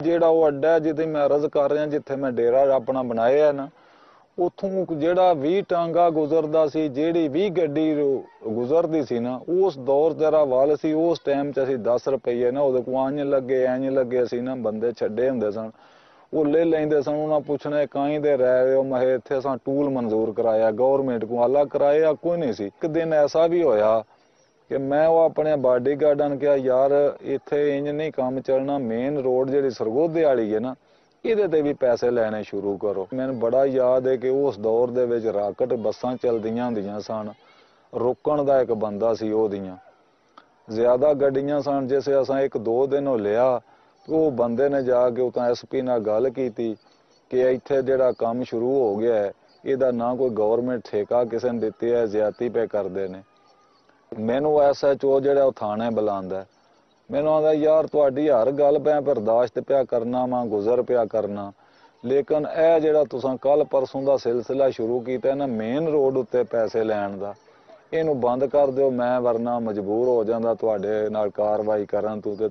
ਜਿਹੜਾ ਉਹ ਅੱਡਾ ਹੈ ਜਿਹਦੀ ਮੈਂ ਅਰਜ਼ ਕਰ ਰਿਹਾ, ਜਿੱਥੇ ਮੈਂ ਡੇਰਾ ਆਪਣਾ ਬਣਾਇਆ ਹੈ ਨਾ, ਉੱਥੋਂ ਜਿਹੜਾ 20 ਟਾਂਗਾ ਗੁਜ਼ਰਦਾ ਸੀ, ਜਿਹੜੀ ਵੀ ਗੱਡੀ ਗੁਜ਼ਰਦੀ ਸੀ ਨਾ, ਉਸ ਦੌਰ ਤੇਰਾ ਵੱਲ ਸੀ। ਉਸ ਟਾਈਮ 'ਚ ਅਸੀਂ 10 ਰੁਪਏ ਨਾ ਉਹਦੇ ਕੋਲ ਆਂਝ ਲੱਗੇ ਅਸੀਂ ਨਾ ਬੰਦੇ ਛੱਡੇ ਹੁੰਦੇ ਸਨ, ਉਹ ਲੈ ਲੈਂਦੇ ਸਨ। ਉਹਨਾਂ ਪੁੱਛਣਾ ਕਾਹੀਂ ਦੇ ਰਹਿ ਹੋ, ਮੈਂ ਇੱਥੇ ਅਸਾਂ ਟੂਲ ਮਨਜ਼ੂਰ ਕਰਾਇਆ ਗੌਰਮੈਂਟ ਕੋਲ, ਹਾਲਾ ਕਰਾਇਆ ਕੋਈ ਨਹੀਂ ਸੀ। ਇੱਕ ਦਿਨ ਐਸਾ ਵੀ ਹੋਇਆ ਕਿ ਮੈਂ ਉਹ ਆਪਣੇ ਬਾਡੀਗਾਰਡਾਂ ਨੂੰ ਕਿਹਾ, ਯਾਰ ਇੱਥੇ ਇੰਜ ਨਹੀਂ ਕੰਮ ਚੱਲਣਾ, ਮੇਨ ਰੋਡ ਜਿਹੜੀ ਸਰਗੋਧੇ ਵਾਲੀ ਹੈ ਨਾ, ਇਹਦੇ ਤੇ ਵੀ ਪੈਸੇ ਲੈਣੇ ਸ਼ੁਰੂ ਕਰੋ। ਮੈਨੂੰ ਬੜਾ ਯਾਦ ਹੈ ਕਿ ਉਸ ਦੌਰ ਦੇ ਵਿੱਚ ਰਾਕਟ ਬੱਸਾਂ ਚੱਲਦੀਆਂ ਹੁੰਦੀਆਂ ਸਨ, ਰੋਕਣ ਦਾ ਇੱਕ ਬੰਦਾ ਸੀ ਉਹਦੀਆਂ ਜ਼ਿਆਦਾ ਗੱਡੀਆਂ ਸਨ। ਜਿਸੇ ਅਸਾਂ 1-2 ਦਿਨ ਹੋ ਲਿਆ, ਉਹ ਬੰਦੇ ਨੇ ਜਾ ਕੇ ਉਤਾਂ SP ਨਾਲ ਗੱਲ ਕੀਤੀ ਕਿ ਇੱਥੇ ਜਿਹੜਾ ਕੰਮ ਸ਼ੁਰੂ ਹੋ ਗਿਆ ਹੈ, ਇਹਦਾ ਨਾ ਕੋਈ ਗਵਰਨਮੈਂਟ ਠੇਕਾ ਕਿਸੇ ਨੇ ਦਿੱਤੀ ਹੈ, ਜ਼ਿਆਦਤੀ ਪੇ ਕਰਦੇ ਨੇ। ਮੈਨੂੰ SHO ਜਿਹੜਾ ਉਹ ਥਾਣੇ ਬੁਲਾਉਂਦਾ, ਮੈਨੂੰ ਆਂਦਾ, ਯਾਰ ਤੁਹਾਡੀ ਹਰ ਗੱਲ ਮੈਂ ਬਰਦਾਸ਼ਤ ਪਿਆ ਕਰਨਾ ਵਾ, ਗੁਜ਼ਰ ਪਿਆ ਕਰਨਾ, ਲੇਕਿਨ ਇਹ ਜਿਹੜਾ ਤੁਸੀਂ ਕੱਲ ਪਰਸੋਂ ਦਾ ਸਿਲਸਿਲਾ ਸ਼ੁਰੂ ਕੀਤਾ ਨਾ ਮੇਨ ਰੋਡ ਉੱਤੇ ਪੈਸੇ ਲੈਣ ਦਾ, ਇਹਨੂੰ ਬੰਦ ਕਰ ਦਿਓ, ਮੈਂ ਵਰਨਾ ਮਜਬੂਰ ਹੋ ਜਾਂਦਾ ਤੁਹਾਡੇ ਨਾਲ ਕਾਰਵਾਈ ਕਰਨ ਤੋਂ। ਤੇ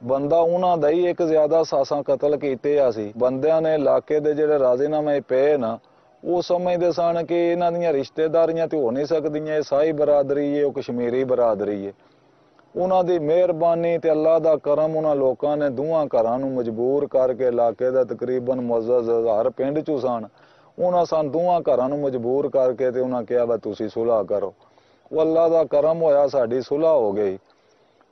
ਬੰਦਾ ਉਹਨਾਂ ਦਾ ਹੀ ਇੱਕ ਜ਼ਿਆਦਾ ਸਾਸਾਂ ਕਤਲ ਕੀਤੇ ਆ ਸੀ। ਬੰਦਿਆਂ ਨੇ ਇਲਾਕੇ ਦੇ ਜਿਹੜੇ ਰਾਜ਼ੀਨਾਮੇ ਪਏ ਨਾ, ਉਹ ਸਮਝਦੇ ਸਨ ਕਿ ਇਹਨਾਂ ਦੀਆਂ ਰਿਸ਼ਤੇਦਾਰੀਆਂ ਤੇ ਹੋ ਨਹੀਂ ਸਕਦੀਆਂ, ਇਹ ਸਾਈ ਬਰਾਦਰੀ ਹੈ, ਉਹ ਕਸ਼ਮੀਰੀ ਬਰਾਦਰੀ ਹੈ। ਉਹਨਾਂ ਦੀ ਮਿਹਰਬਾਨੀ ਤੇ ਅੱਲਾਹ ਦਾ ਕਰਮ, ਉਹਨਾਂ ਲੋਕਾਂ ਨੇ ਦੋਵਾਂ ਘਰਾਂ ਨੂੰ ਮਜਬੂਰ ਕਰਕੇ, ਇਲਾਕੇ ਦਾ ਤਕਰੀਬਨ ਮੁਅੱਜ਼ਜ਼ 1000 ਪਿੰਡ ਚੋਂ ਸਨ, ਉਹਨਾਂ ਸਨ ਦੋਵਾਂ ਘਰਾਂ ਨੂੰ ਮਜਬੂਰ ਕਰਕੇ ਤੇ ਉਹਨਾਂ ਕਿਹਾ ਵਾ ਤੁਸੀਂ ਸੁਲ੍ਹਾ ਕਰੋ। ਉਹ ਅੱਲਾਹ ਦਾ ਕਰਮ ਹੋਇਆ, ਸਾਡੀ ਸੁਲ੍ਹਾ ਹੋ ਗਈ।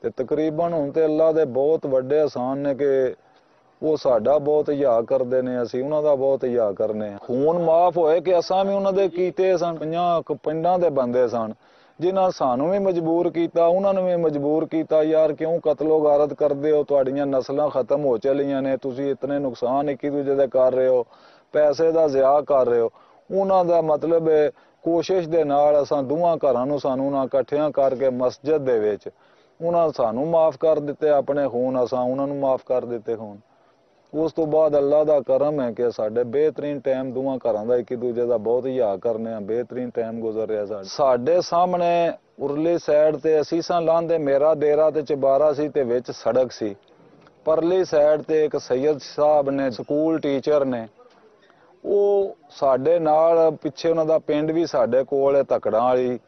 ਤੇ ਤਕਰੀਬਨ ਹੁਣ ਤੇ ਅੱਲਾ ਦੇ ਬਹੁਤ ਵੱਡੇ ਅਹਿਸਾਨ ਨੇ ਕਿ ਉਹ ਸਾਡਾ ਬਹੁਤ ਹਿਆ ਕਰਦੇ ਨੇ, ਅਸੀਂ ਉਹਨਾਂ ਦਾ ਬਹੁਤ ਹਿਆ ਕਰਨੇ। ਖੂਨ ਮਾਫ ਹੋਏ ਕਿ ਅਸਾਂ ਵੀ ਉਹਨਾਂ ਦੇ ਕੀਤੇ ਸਨ। 50 ਪਿੰਡਾਂ ਦੇ ਬੰਦੇ ਸਨ ਜਿਨ੍ਹਾਂ ਸਾਨੂੰ ਵੀ ਮਜਬੂਰ ਕੀਤਾ, ਉਹਨਾਂ ਨੂੰ ਵੀ ਮਜਬੂਰ ਕੀਤਾ, ਯਾਰ ਕਿਉਂ ਕਤਲੋ ਗਾਰਤ ਕਰਦੇ ਹੋ, ਤੁਹਾਡੀਆਂ ਨਸਲਾਂ ਖਤਮ ਹੋ ਚਲੀਆਂ ਨੇ, ਤੁਸੀਂ ਇਤਨੇ ਨੁਕਸਾਨ ਇੱਕ ਦੂਜੇ ਦੇ ਕਰ ਰਹੇ ਹੋ, ਪੈਸੇ ਦਾ ਜ਼ਿਆ ਕਰ ਰਹੇ ਹੋ। ਉਹਨਾਂ ਦਾ ਮਤਲਬ ਹੈ ਕੋਸ਼ਿਸ਼ ਦੇ ਨਾਲ ਅਸਾਂ ਦੋਵਾਂ ਘਰਾਂ ਨੂੰ ਸਾਨੂੰ ਨਾ ਇਕੱਠਿਆਂ ਕਰਕੇ ਮਸਜਿਦ ਦੇ ਵਿੱਚ ਉਹਨਾਂ ਸਾਨੂੰ ਮਾਫ ਕਰ ਦਿੱਤੇ ਆਪਣੇ ਖੂਨ, ਅਸਾਂ ਉਹਨਾਂ ਨੂੰ ਮਾਫ ਕਰ ਦਿੱਤੇ ਖੂਨ। ਉਸ ਤੋਂ ਬਾਅਦ ਅੱਲਾ ਦਾ ਕਰਮ ਹੈ ਕਿ ਸਾਡੇ ਬਿਹਤਰੀਨ ਟਾਈਮ ਦੋਵਾਂ ਘਰਾਂ ਦਾ ਇੱਕ ਦੂਜੇ ਦਾ ਬਹੁਤ ਹਿਆ ਕਰਨੇ ਆ, ਬਿਹਤਰੀਨ ਟਾਈਮ ਗੁਜ਼ਰ ਰਿਹਾ ਸਾਡੇ ਸਾਹਮਣੇ। ਉਰਲੀ ਸਾਈਡ ਤੇ ਅਸੀਸਾਂ ਲਾਂਦੇ ਮੇਰਾ ਡੇਰਾ ਤੇ ਚਬਾਰਾ ਸੀ ਤੇ ਵਿੱਚ ਸੜਕ ਸੀ। ਪਰਲੀ ਸਾਈਡ ਤੇ ਇੱਕ ਸੈਯਦ ਸਾਹਿਬ ਨੇ, ਸਕੂਲ ਟੀਚਰ ਨੇ, ਉਹ ਸਾਡੇ ਨਾਲ ਪਿੱਛੇ ਉਹਨਾਂ ਦਾ ਪਿੰਡ ਵੀ ਸਾਡੇ ਕੋਲ ਹੈ ਧਕੜਾਂ ਵਾਲੀ।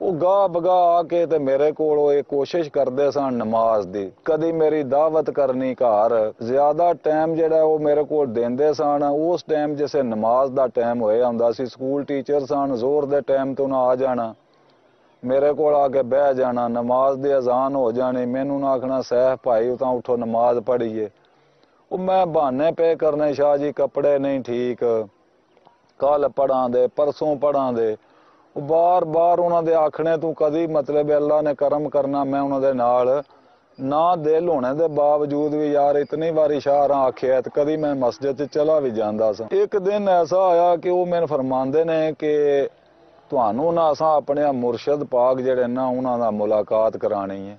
ਉਹ ਗਾਹ ਬਗਾ ਆ ਕੇ ਤੇ ਮੇਰੇ ਕੋਲ ਉਹ ਇਹ ਕੋਸ਼ਿਸ਼ ਕਰਦੇ ਸਨ ਨਮਾਜ਼ ਦੀ, ਕਦੀ ਮੇਰੀ ਦਾਵਤ ਕਰਨੀ ਘਰ। ਜ਼ਿਆਦਾ ਟਾਈਮ ਜਿਹੜਾ ਉਹ ਮੇਰੇ ਕੋਲ ਦਿੰਦੇ ਸਨ। ਉਸ ਟਾਈਮ ਜਿਸੇ ਨਮਾਜ਼ ਦਾ ਟਾਈਮ ਹੋਇਆ ਹੁੰਦਾ ਸੀ, ਸਕੂਲ ਟੀਚਰ ਸਨ, ਜ਼ੋਰ ਦੇ ਟਾਈਮ ਤੋਂ ਨਾ ਆ ਜਾਣਾ, ਮੇਰੇ ਕੋਲ ਆ ਕੇ ਬਹਿ ਜਾਣਾ, ਨਮਾਜ਼ ਦੀ ਅਜ਼ਾਨ ਹੋ ਜਾਣੀ, ਮੈਨੂੰ ਨਾ ਆਖਣਾ ਸੈਫ ਭਾਈ ਉਹ ਤਾਂ ਉਠੋ ਨਮਾਜ਼ ਪੜ੍ਹੀਏ। ਉਹ ਮੈਂ ਬਹਾਨੇ ਪਏ ਕਰਨੇ, ਸ਼ਾਹ ਜੀ ਕੱਪੜੇ ਨਹੀਂ ਠੀਕ, ਕੱਲ ਪੜ੍ਹਾਂ ਦੇ, ਪਰਸੋਂ ਪੜ੍ਹਾਂ ਦੇ। ਉਹ ਬਾਰ-ਬਾਰ ਉਹਨਾਂ ਦੇ ਆਖਣੇ ਤੂੰ ਕਦੀ ਮਤਲਬ ਅੱਲਾ ਨੇ ਕਰਮ ਕਰਨਾ ਮੈਂ ਉਹਨਾਂ ਦੇ ਨਾਲ ਨਾ ਦਿਲ ਹੋਣੇ ਦੇ ਬਾਵਜੂਦ ਵੀ ਯਾਰ ਇਤਨੀ ਵਾਰੀ ਸ਼ਾਹਰਾਂ ਆਖਿਆ ਤੇ ਕਦੀ ਮੈਂ ਮਸਜਿਦ 'ਚ ਚਲਾ ਵੀ ਜਾਂਦਾ ਸਾਂ। ਇੱਕ ਦਿਨ ਐਸਾ ਆਇਆ ਕਿ ਉਹ ਮੈਨੂੰ ਫਰਮਾਉਂਦੇ ਨੇ ਕਿ ਤੁਹਾਨੂੰ ਨਾ ਅਸਾਂ ਆਪਣੇ ਮੁਰਸ਼ਦ ਪਾਕ ਜਿਹੜੇ ਨਾ ਉਹਨਾਂ ਨਾਲ ਮੁਲਾਕਾਤ ਕਰਾਣੀ ਹੈ।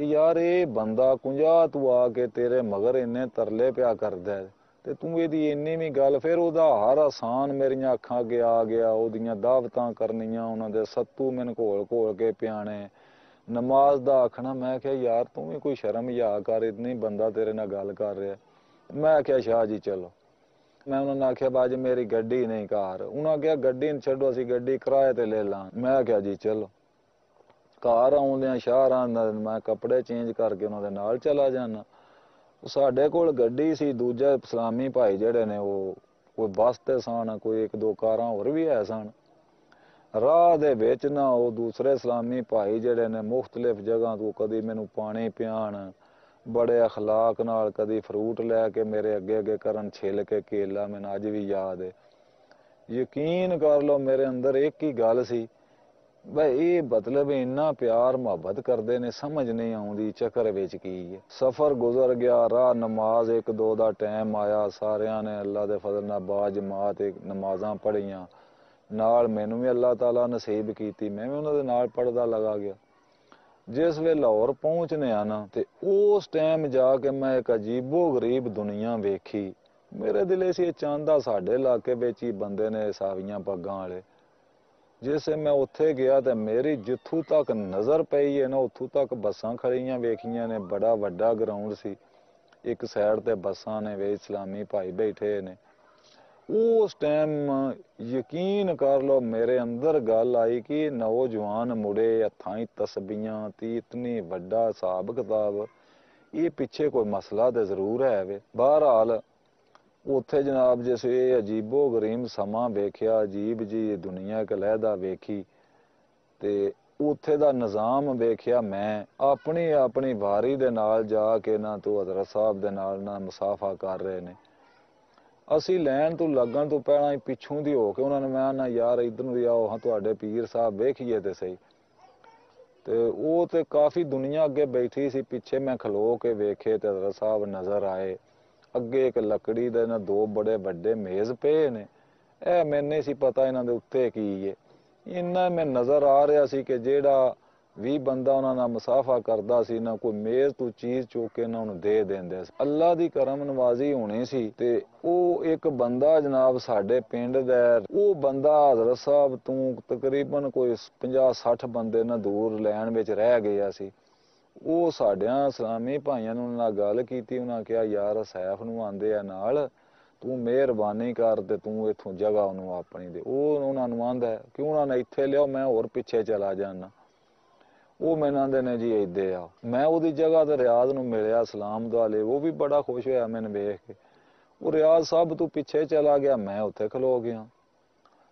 کہ یار ਇਹ ਬੰਦਾ 50 ਤੂੰ ਆ ਕੇ ਤੇਰੇ ਮਗਰ ਇੰਨੇ ਤਰਲੇ ਪਿਆ ਕਰਦਾ ਹੈ ਤੇ ਤੂੰ ਇਹਦੀ ਇੰਨੀ ਵੀ ਗੱਲ, ਫਿਰ ਉਹਦਾ ਹਰ ਆਸਾਨ ਮੇਰੀਆਂ ਅੱਖਾਂ ਅੱਗੇ ਆ ਗਿਆ, ਉਹਦੀਆਂ ਦਾਵਤਾਂ ਕਰਨੀਆਂ, ਉਹਨਾਂ ਦੇ ਸੱਤੂ ਮੈਨੂੰ ਘੋਲ ਘੋਲ ਕੇ ਪਿਆਣੇ, ਨਮਾਜ਼ ਦਾ ਆਖਣਾ। ਮੈਂ ਕਿਹਾ ਯਾਰ ਤੂੰ ਵੀ ਕੋਈ ਸ਼ਰਮ ਹਿਆ ਕਰ, ਇਤਨੀ ਬੰਦਾ ਤੇਰੇ ਨਾਲ ਗੱਲ ਕਰ ਰਿਹਾ। ਮੈਂ ਕਿਹਾ ਸ਼ਾਹ ਜੀ ਚਲੋ। ਮੈਂ ਉਹਨਾਂ ਨੇ ਆਖਿਆ ਬਾਜ ਮੇਰੀ ਗੱਡੀ ਨਹੀਂ ਘਰ। ਉਹਨਾਂ ਕਿਹਾ ਗੱਡੀ ਨੂੰ ਛੱਡੋ, ਅਸੀਂ ਗੱਡੀ ਕਿਰਾਏ ਤੇ ਲੈ ਲਾਂ। ਮੈਂ ਕਿਹਾ ਜੀ ਚਲੋ। ਘਰ ਆਉਂਦਿਆਂ ਸ਼ਾਹਰਾਂ ਮੈਂ ਕੱਪੜੇ ਚੇਂਜ ਕਰਕੇ ਉਹਨਾਂ ਦੇ ਨਾਲ ਚਲਾ ਜਾਣਾ। ਸਾਡੇ ਕੋਲ ਗੱਡੀ ਸੀ, ਦੂਜੇ ਇਸਲਾਮੀ ਭਾਈ ਜਿਹੜੇ ਨੇ ਉਹ ਕੋਈ ਬੱਸ ਤੇ ਸਨ, ਕੋਈ ਇੱਕ ਦੋ ਕਾਰਾਂ ਹੋਰ ਵੀ ਹੈ ਸਨ। ਰਾਹ ਦੇ ਵਿੱਚ ਨਾ ਉਹ ਦੂਸਰੇ ਇਸਲਾਮੀ ਭਾਈ ਜਿਹੜੇ ਨੇ ਮੁਖਤਲਿਫ ਜਗ੍ਹਾ ਤੋਂ ਕਦੀ ਮੈਨੂੰ ਪਾਣੀ ਪਿਆਣ, ਬੜੇ ਅਖਲਾਕ ਨਾਲ, ਕਦੀ ਫਰੂਟ ਲੈ ਕੇ ਮੇਰੇ ਅੱਗੇ ਅੱਗੇ ਕਰਨ, ਛਿੱਲ ਕੇ ਕੇਲਾ, ਮੈਨੂੰ ਅੱਜ ਵੀ ਯਾਦ ਹੈ। ਯਕੀਨ ਕਰ ਲਓ ਮੇਰੇ ਅੰਦਰ ਇੱਕ ਹੀ ਗੱਲ ਸੀ, ਬਈ ਇਹ ਮਤਲਬ ਇੰਨਾ ਪਿਆਰ ਮੁਹੱਬਤ ਕਰਦੇ ਨੇ, ਸਮਝ ਨਹੀਂ ਆਉਂਦੀ ਚੱਕਰ ਵਿੱਚ ਕੀ ਹੈ। ਸਫ਼ਰ ਗੁਜ਼ਰ ਗਿਆ, ਰਾਹ ਨਮਾਜ਼ ਇੱਕ ਦੋ ਦਾ ਟਾਈਮ ਆਇਆ, ਸਾਰਿਆਂ ਨੇ ਅੱਲਾ ਦੇ ਫਜ਼ਲ ਨਾਲ ਬਾਜਮਾਤ ਨਮਾਜ਼ਾਂ ਪੜ੍ਹੀਆਂ, ਨਾਲ ਮੈਨੂੰ ਵੀ ਅੱਲਾਹ ਤਾਲਾ ਨਸੀਬ ਕੀਤੀ, ਮੈਂ ਵੀ ਉਹਨਾਂ ਦੇ ਨਾਲ ਪੜ੍ਹਦਾ ਲਗਾ ਗਿਆ। ਜਿਸ ਵੇਲੇ ਲਾਹੌਰ ਪਹੁੰਚਨੇ ਆ ਨਾ, ਤੇ ਉਸ ਟਾਈਮ ਜਾ ਕੇ ਮੈਂ ਇੱਕ ਅਜੀਬੋ ਗਰੀਬ ਦੁਨੀਆ ਵੇਖੀ। ਮੇਰੇ ਦਿਲੇ ਸੀ ਇਹ ਚਾਹੁੰਦਾ ਸਾਡੇ ਇਲਾਕੇ ਵਿੱਚ ਹੀ ਬੰਦੇ ਨੇ ਸਾਵੀਆਂ ਪੱਗਾਂ ਵਾਲੇ। ਜਿਸੇ ਮੈਂ ਉੱਥੇ ਗਿਆ ਤੇ ਮੇਰੀ ਜਿੱਥੋਂ ਤੱਕ ਨਜ਼ਰ ਪਈ ਹੈ ਨਾ, ਉੱਥੋਂ ਤੱਕ ਬੱਸਾਂ ਖੜੀਆਂ ਵੇਖੀਆਂ ਨੇ। ਬੜਾ ਵੱਡਾ ਗਰਾਊਂਡ ਸੀ, ਇੱਕ ਸਾਈਡ ਤੇ ਬੱਸਾਂ ਨੇ, ਵੇ ਇਸਲਾਮੀ ਭਾਈ ਬੈਠੇ ਨੇ। ਉਸ ਟਾਈਮ ਯਕੀਨ ਕਰ ਲਓ ਮੇਰੇ ਅੰਦਰ ਗੱਲ ਆਈ ਕਿ ਨੌਜਵਾਨ ਮੁੰਡੇ ਹੱਥਾਂ 'ਚ ਤਸਬੀਹਾਂ ਤੀ, ਇਤਨੀ ਵੱਡਾ ਹਿਸਾਬ ਕਿਤਾਬ, ਇਹ ਪਿੱਛੇ ਕੋਈ ਮਸਲਾ ਤੇ ਜ਼ਰੂਰ ਹੈ ਵੇ। ਬਹਰਹਾਲ ਉੱਥੇ ਜਨਾਬ ਜਿਸ ਇਹ ਅਜੀਬੋ ਗਰੀਬ ਸਮਾਂ ਵੇਖਿਆ, ਅਜੀਬ ਜੀ ਦੁਨੀਆ ਇੱਕ ਲਹਿਦਾ ਵੇਖੀ, ਤੇ ਉੱਥੇ ਦਾ ਨਿਜ਼ਾਮ ਵੇਖਿਆ। ਮੈਂ ਆਪਣੀ ਵਾਰੀ ਦੇ ਨਾਲ ਜਾ ਕੇ ਨਾ ਤੂੰ ਹਜ਼ਰਤ ਸਾਹਿਬ ਦੇ ਨਾਲ ਨਾ ਮੁਸਾਫਾ ਕਰ ਰਹੇ ਨੇ। ਅਸੀਂ ਲੈਣ ਤੋਂ ਲੱਗਣ ਤੋਂ ਪਹਿਲਾਂ ਹੀ ਪਿੱਛੋਂ ਦੀ ਹੋ ਕੇ ਉਹਨਾਂ ਨੇ, ਮੈਂ ਨਾ ਯਾਰ ਇੱਧਰ ਨੂੰ ਆਓ, ਹਾਂ ਤੁਹਾਡੇ ਪੀਰ ਸਾਹਿਬ ਵੇਖੀਏ ਤੇ ਸਹੀ। ਤੇ ਉਹ ਤੇ ਕਾਫੀ ਦੁਨੀਆ ਅੱਗੇ ਬੈਠੀ ਸੀ, ਪਿੱਛੇ ਮੈਂ ਖਲੋ ਕੇ ਵੇਖੇ ਤੇ ਹਜ਼ਰਤ ਸਾਹਿਬ ਨਜ਼ਰ ਆਏ। ਅੱਗੇ ਇੱਕ ਲੱਕੜੀ ਦੇ ਨਾ ਦੋ ਬੜੇ ਵੱਡੇ ਮੇਜ਼ ਪਏ ਨੇ, ਇਹ ਮੈਨੂੰ ਨਹੀਂ ਸੀ ਪਤਾ ਇਹਨਾਂ ਦੇ ਉੱਤੇ ਕੀ ਹੈ। ਇੰਨਾ ਮੈਂ ਨਜ਼ਰ ਆ ਰਿਹਾ ਸੀ ਕਿ ਜਿਹੜਾ ਵੀ ਬੰਦਾ ਉਹਨਾਂ ਨਾਲ ਮੁਸਾਫਾ ਕਰਦਾ ਸੀ ਨਾ, ਕੋਈ ਮੇਜ਼ ਤੋਂ ਚੀਜ਼ ਚੁੱਕ ਕੇ ਨਾ ਉਹਨੂੰ ਦੇ ਦਿੰਦੇ ਸੀ। ਅੱਲਾ ਦੀ ਕਰਮ ਨਵਾਜ਼ੀ ਹੋਣੀ ਸੀ। ਤੇ ਉਹ ਇੱਕ ਬੰਦਾ ਜਨਾਬ ਸਾਡੇ ਪਿੰਡ ਦਾ, ਉਹ ਬੰਦਾ ਹਜ਼ਰਤ ਸਾਹਿਬ ਤੋਂ ਤਕਰੀਬਨ ਕੋਈ 50-60 ਬੰਦੇ ਨਾ ਦੂਰ ਲੈਣ ਵਿੱਚ ਰਹਿ ਗਿਆ ਸੀ। ਉਹ ਸਾਡਿਆਂ ਇਸਲਾਮੀ ਭਾਈਆਂ ਨੂੰ ਨਾਲ ਗੱਲ ਕੀਤੀ, ਉਹਨਾਂ ਕਿਹਾ ਯਾਰ ਸੈਫ ਨੂੰ ਆਂਦੇ ਆ ਨਾਲ, ਤੂੰ ਮਿਹਰਬਾਨੀ ਕਰ ਤੇ ਤੂੰ ਇੱਥੋਂ ਜਗ੍ਹਾ ਉਹਨੂੰ ਆਪਣੀ ਦੇ। ਉਹ ਉਹਨਾਂ ਨੂੰ ਆਂਦਾ ਕਿ ਉਹਨਾਂ ਨੇ ਇੱਥੇ ਲਿਆਓ, ਮੈਂ ਹੋਰ ਪਿੱਛੇ ਚਲਾ ਜਾਣਾ। ਉਹ ਮੈਨੂੰ ਆਂਦੇ ਨੇ ਜੀ ਇੱਦੇ ਆ। ਮੈਂ ਉਹਦੀ ਜਗ੍ਹਾ ਤੇ ਰਿਆਜ਼ ਨੂੰ ਮਿਲਿਆ, ਸਲਾਮ ਦੁਆਲੇ, ਉਹ ਵੀ ਬੜਾ ਖੁਸ਼ ਹੋਇਆ ਮੈਨੂੰ ਵੇਖ ਕੇ। ਉਹ ਰਿਆਜ਼ ਸਾਹਿਬ ਤੋਂ ਪਿੱਛੇ ਚਲਾ ਗਿਆ, ਮੈਂ ਉੱਥੇ ਖਲੋ ਗਿਆ।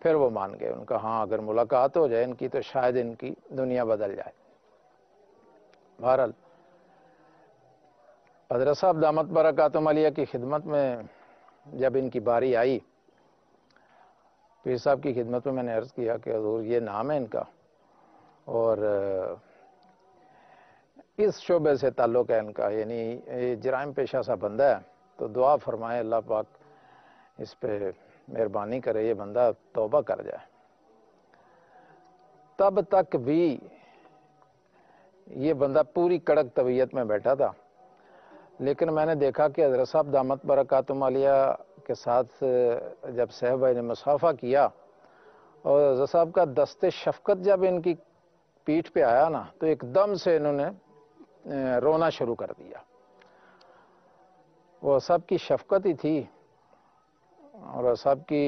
پھر وہ مان گئے. ان کا ہاں اگر ملاقات ہو جائے ان کی تو شاید ان کی دنیا بدل جائے. بہرحال حضرت صاحب دامت برکاتہم علیہ کی خدمت میں جب ان کی باری آئی، پیر صاحب کی خدمت میں نے عرض کیا کہ حضور یہ نام ہے ان کا اور اس شعبے سے تعلق ہے ان کا، یعنی یہ جرائم پیشہ سا بندہ ہے، تو دعا فرمائے اللہ پاک اس پہ مہربانی کرے، یہ بندہ توبہ کر جائے. تب تک بھی یہ بندہ پوری کڑک طبیعت میں بیٹھا تھا، لیکن میں نے دیکھا کہ حضرت صاحب دامت برکاتہم علیہ کے ساتھ جب صاحب بھائی نے مصافحہ کیا اور حضرت صاحب کا دست شفقت جب ان کی پیٹھ پہ آیا نا تو ایک دم سے انہوں نے رونا شروع کر دیا. وہ سب کی شفقت ہی تھی اور سب کی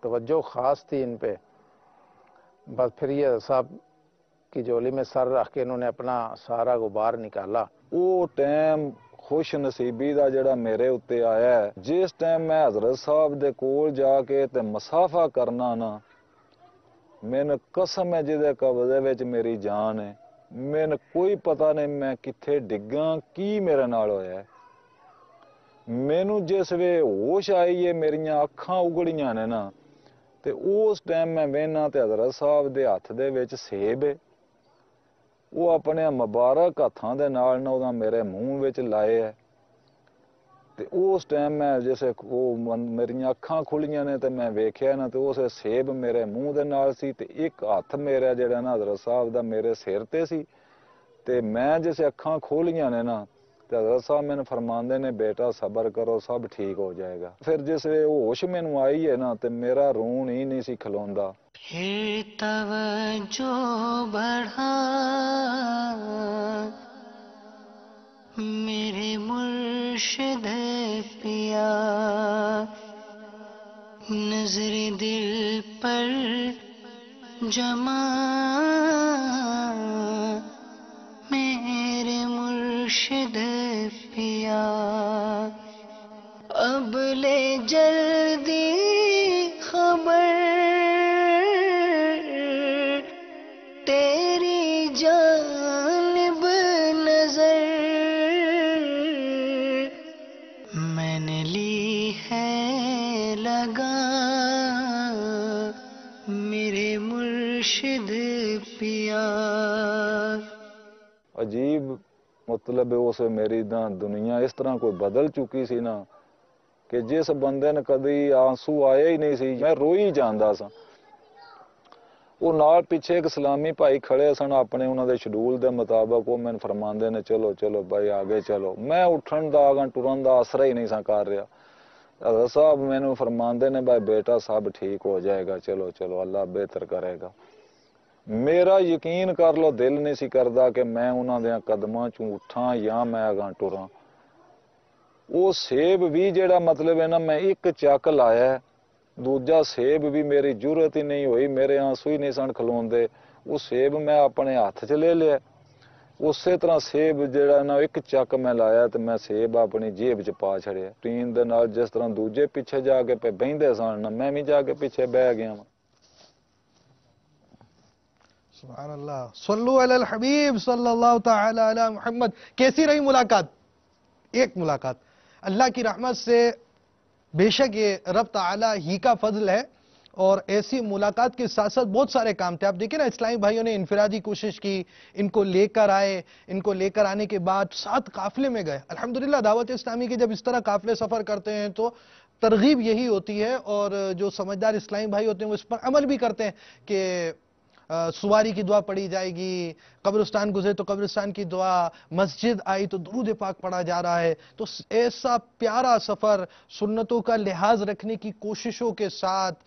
توجہ خاص تھی ان پہ. بس پھر یہ صاحب کی جولی میں سر رکھ کے انہوں نے اپنا سارا غبار نکالا. ਉਹ ਟਾਈਮ ਖੁਸ਼ ਨਸੀਬੀ ਦਾ ਜਿਹੜਾ ਮੇਰੇ ਉੱਤੇ ਆਇਆ ਹੈ, ਜਿਸ ਟਾਈਮ ਮੈਂ ਹਜ਼ਰਤ ਸਾਹਿਬ ਦੇ ਕੋਲ ਜਾ ਕੇ ਤੇ ਮਸਾਫਾ ਕਰਨਾ ਨਾ, ਮੈਨੂੰ ਕਸਮ ਹੈ ਜਿਹਦੇ ਕਬਜ਼ੇ ਵਿੱਚ ਮੇਰੀ ਜਾਨ ਹੈ, ਮੈਨੂੰ ਕੋਈ ਪਤਾ ਨਹੀਂ ਮੈਂ ਕਿੱਥੇ ਡਿੱਗਾ, ਕੀ ਮੇਰੇ ਨਾਲ ਹੋਇਆ. ਮੈਨੂੰ ਜਿਸ ਵੇ ਹੋਸ਼ ਆਈ ਹੈ, ਮੇਰੀਆਂ ਅੱਖਾਂ ਉਗੜੀਆਂ ਨੇ ਨਾ, ਤੇ ਉਸ ਟਾਈਮ ਮੈਂ ਵੇਖਣਾ ਤੇ ਹਜ਼ਰਤ ਸਾਹਿਬ ਦੇ ਹੱਥ ਦੇ ਵਿੱਚ ਸੇਬ ਹੈ, ਉਹ ਆਪਣੇ ਮੁਬਾਰਕ ਹੱਥਾਂ ਦੇ ਨਾਲ ਨਾ ਉਹਦਾ ਮੇਰੇ ਮੂੰਹ ਵਿੱਚ ਲਾਏ ਹੈ. ਤੇ ਉਸ ਟਾਈਮ ਮੈਂ ਜਿਸੇ ਉਹ ਮੇਰੀਆਂ ਅੱਖਾਂ ਖੁੱਲੀਆਂ ਨੇ ਤੇ ਮੈਂ ਵੇਖਿਆ ਨਾ ਤੇ ਉਸ ਸੇਬ ਮੇਰੇ ਮੂੰਹ ਦੇ ਨਾਲ ਸੀ ਤੇ ਇੱਕ ਹੱਥ ਮੇਰਾ ਜਿਹੜਾ ਨਾ ਹਜ਼ਰਤ ਸਾਹਿਬ ਦਾ ਮੇਰੇ ਸਿਰ ਤੇ ਸੀ. ਤੇ ਮੈਂ ਜਿਸੇ ਅੱਖਾਂ ਖੋਲੀਆਂ ਨੇ ਨਾ ਤੇ ਹਜ਼ਰਤ ਸਾਹਿਬ ਮੈਨੂੰ ਫਰਮਾਉਂਦੇ ਨੇ ਬੇਟਾ ਸਬਰ ਕਰੋ ਸਭ ਠੀਕ ਹੋ ਜਾਏਗਾ. ਫਿਰ ਜਿਸ ਵੇ ਹੋਸ਼ ਮੈਨੂੰ ਆਈ ਹੈ ਨਾ ਤੇ ਮੇਰਾ ਰੋਣ ਹੀ ਨਹੀਂ ਸੀ ਖਲੋਂਦਾ. پھر توجہ بڑھا میرے مرشد پیا، نظر دل پر جما میرے مرشد پیا، اب لے جلدی خبر تیری جانب نظر، میں نے لی ہے لگا میرے مرشد پیا. عجیب مطلب اس میری ਨਾ ਦੁਨੀਆ ਇਸ ਤਰ੍ਹਾਂ ਕੋਈ ਬਦਲ ਚੁੱਕੀ ਸੀ ਨਾ ਕਿ ਜਿਸ ਬੰਦੇ ਨੇ ਕਦੀ ਆਂਸੂ ਆਏ ਹੀ ਨਹੀਂ ਸੀ, ਮੈਂ ਰੋਈ ਜਾਂਦਾ ਸਾਂ. ਉਹ ਨਾਲ ਪਿੱਛੇ ਇੱਕ ਇਸਲਾਮੀ ਭਾਈ ਖੜੇ ਸਨ ਆਪਣੇ ਉਹਨਾਂ ਦੇ ਸ਼ਡਿਊਲ ਦੇ ਮੁਤਾਬਕ, ਉਹ ਮੈਨੂੰ ਫਰਮਾਉਂਦੇ ਨੇ ਚਲੋ ਚਲੋ ਭਾਈ ਆਗੇ ਚਲੋ. ਮੈਂ ਉੱਠਣ ਦਾ ਅਗਾਂ ਟੁਰਨ ਦਾ ਆਸਰਾ ਹੀ ਨਹੀਂ ਸਾਂ ਕਰ ਰਿਹਾ. ਹਜ਼ਰਤ ਸਾਹਿਬ ਮੈਨੂੰ ਫਰਮਾਉਂਦੇ ਨੇ ਭਾਈ ਬੇਟਾ ਸਭ ਠੀਕ ਹੋ ਜਾਏਗਾ, ਚਲੋ ਚਲੋ ਅੱਲਾ ਬਿਹਤਰ ਕਰੇਗਾ. ਮੇਰਾ ਯਕੀਨ ਕਰ ਲਓ ਦਿਲ ਨਹੀਂ ਸੀ ਕਰਦਾ ਕਿ ਮੈਂ ਉਹਨਾਂ ਦੇ ਕਦਮਾਂ ਚੋਂ ਉੱਠਾਂ ਜਾਂ ਮੈਂ ਅਗਾਂ ਟੁਰਾਂ. ਉਹ ਸੇਬ ਵੀ ਜਿਹੜਾ ਮਤਲਬ ਹੈ ਨਾ ਮੈਂ ਇੱਕ ਚੱਕ ਲਾਇਆ, ਦੂਜਾ ਸੇਬ ਵੀ ਮੇਰੀ ਜ਼ਰੂਰਤ ਹੀ ਨਹੀਂ ਹੋਈ, ਮੇਰੇ ਆਂਸੂ ਹੀ ਨਹੀਂ ਸਨ ਖਲੋਂਦੇ. ਉਹ ਸੇਬ ਮੈਂ ਆਪਣੇ ਹੱਥ 'ਚ ਲੈ ਲਿਆ. ਉਸੇ ਤਰ੍ਹਾਂ ਸੇਬ ਜਿਹੜਾ ਨਾ ਇੱਕ ਚੱਕ ਮੈਂ ਲਾਇਆ ਤੇ ਮੈਂ ਸੇਬ ਆਪਣੀ ਜੇਬ 'ਚ ਪਾ ਛੜਿਆ. ਟੀਨ ਦੇ ਨਾਲ ਜਿਸ ਤਰ੍ਹਾਂ ਦੂਜੇ ਪਿੱਛੇ ਜਾ ਕੇ ਬਹਿੰਦੇ ਸਨ ਨਾ ਮੈਂ ਵੀ ਜਾ ਕੇ ਪਿੱਛੇ ਬਹਿ ਗਿਆ. سبحان اللہ. صلو علی الحبیب صلی اللہ تعالی علی محمد. کیسی رہی ملاقات؟ ایک ملاقات اللہ کی رحمت سے. بے شک یہ رب تعالی ہی کا فضل ہے اور ایسی ملاقات کے ساتھ ساتھ بہت سارے کام تھے. آپ دیکھیں نا اسلامی بھائیوں نے انفرادی کوشش کی, ان کو لے کر آئے, ان کو لے کر آنے کے بعد 7 قافلے میں گئے. الحمدللہ دعوت اسلامی کے جب اس طرح قافلے سفر کرتے ہیں تو ترغیب یہی ہوتی ہے اور جو سمجھدار اسلامی بھائی ہوتے ہیں وہ اس پر عمل بھی کرتے ہیں کہ سواری کی دعا پڑھی جائے گی, قبرستان گزرے تو قبرستان کی دعا, مسجد آئی تو درود پاک پڑھا جا رہا ہے. تو ایسا پیارا سفر سنتوں کا لحاظ رکھنے کی کوششوں کے ساتھ,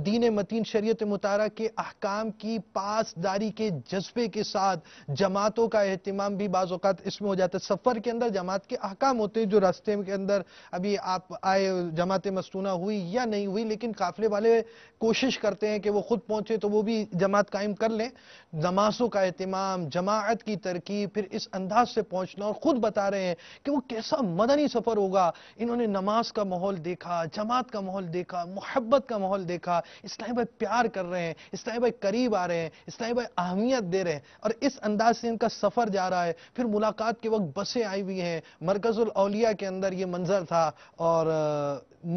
دین متین شریعت مطہرہ کے احکام کی پاسداری کے جذبے کے ساتھ جماعتوں کا اہتمام بھی بعض اوقات اس میں ہو جاتا ہے. سفر کے اندر جماعت کے احکام ہوتے ہیں جو راستے کے اندر ابھی آپ آئے, جماعت مستونہ ہوئی یا نہیں ہوئی, لیکن قافلے والے کوشش کرتے ہیں کہ وہ خود پہنچے تو وہ بھی جماعت کا قائم کر لیں، نمازوں کا اہتمام، جماعت کی ترکیب، پھر اس انداز سے پہنچنا، اور خود بتا رہے ہیں کہ وہ کیسا مدنی سفر ہوگا۔ انہوں نے نماز کا ماحول دیکھا، جماعت کا ماحول دیکھا، محبت کا ماحول دیکھا، اسلامی بھائی پیار کر رہے ہیں، اسلامی بھائی قریب آ رہے ہیں، اسلامی بھائی اہمیت دے رہے ہیں، اور اس انداز سے ان کا سفر جا رہا ہے۔ پھر ملاقات کے وقت بسیں آئی ہوئی ہیں، مرکز الاولیاء کے اندر یہ منظر تھا، اور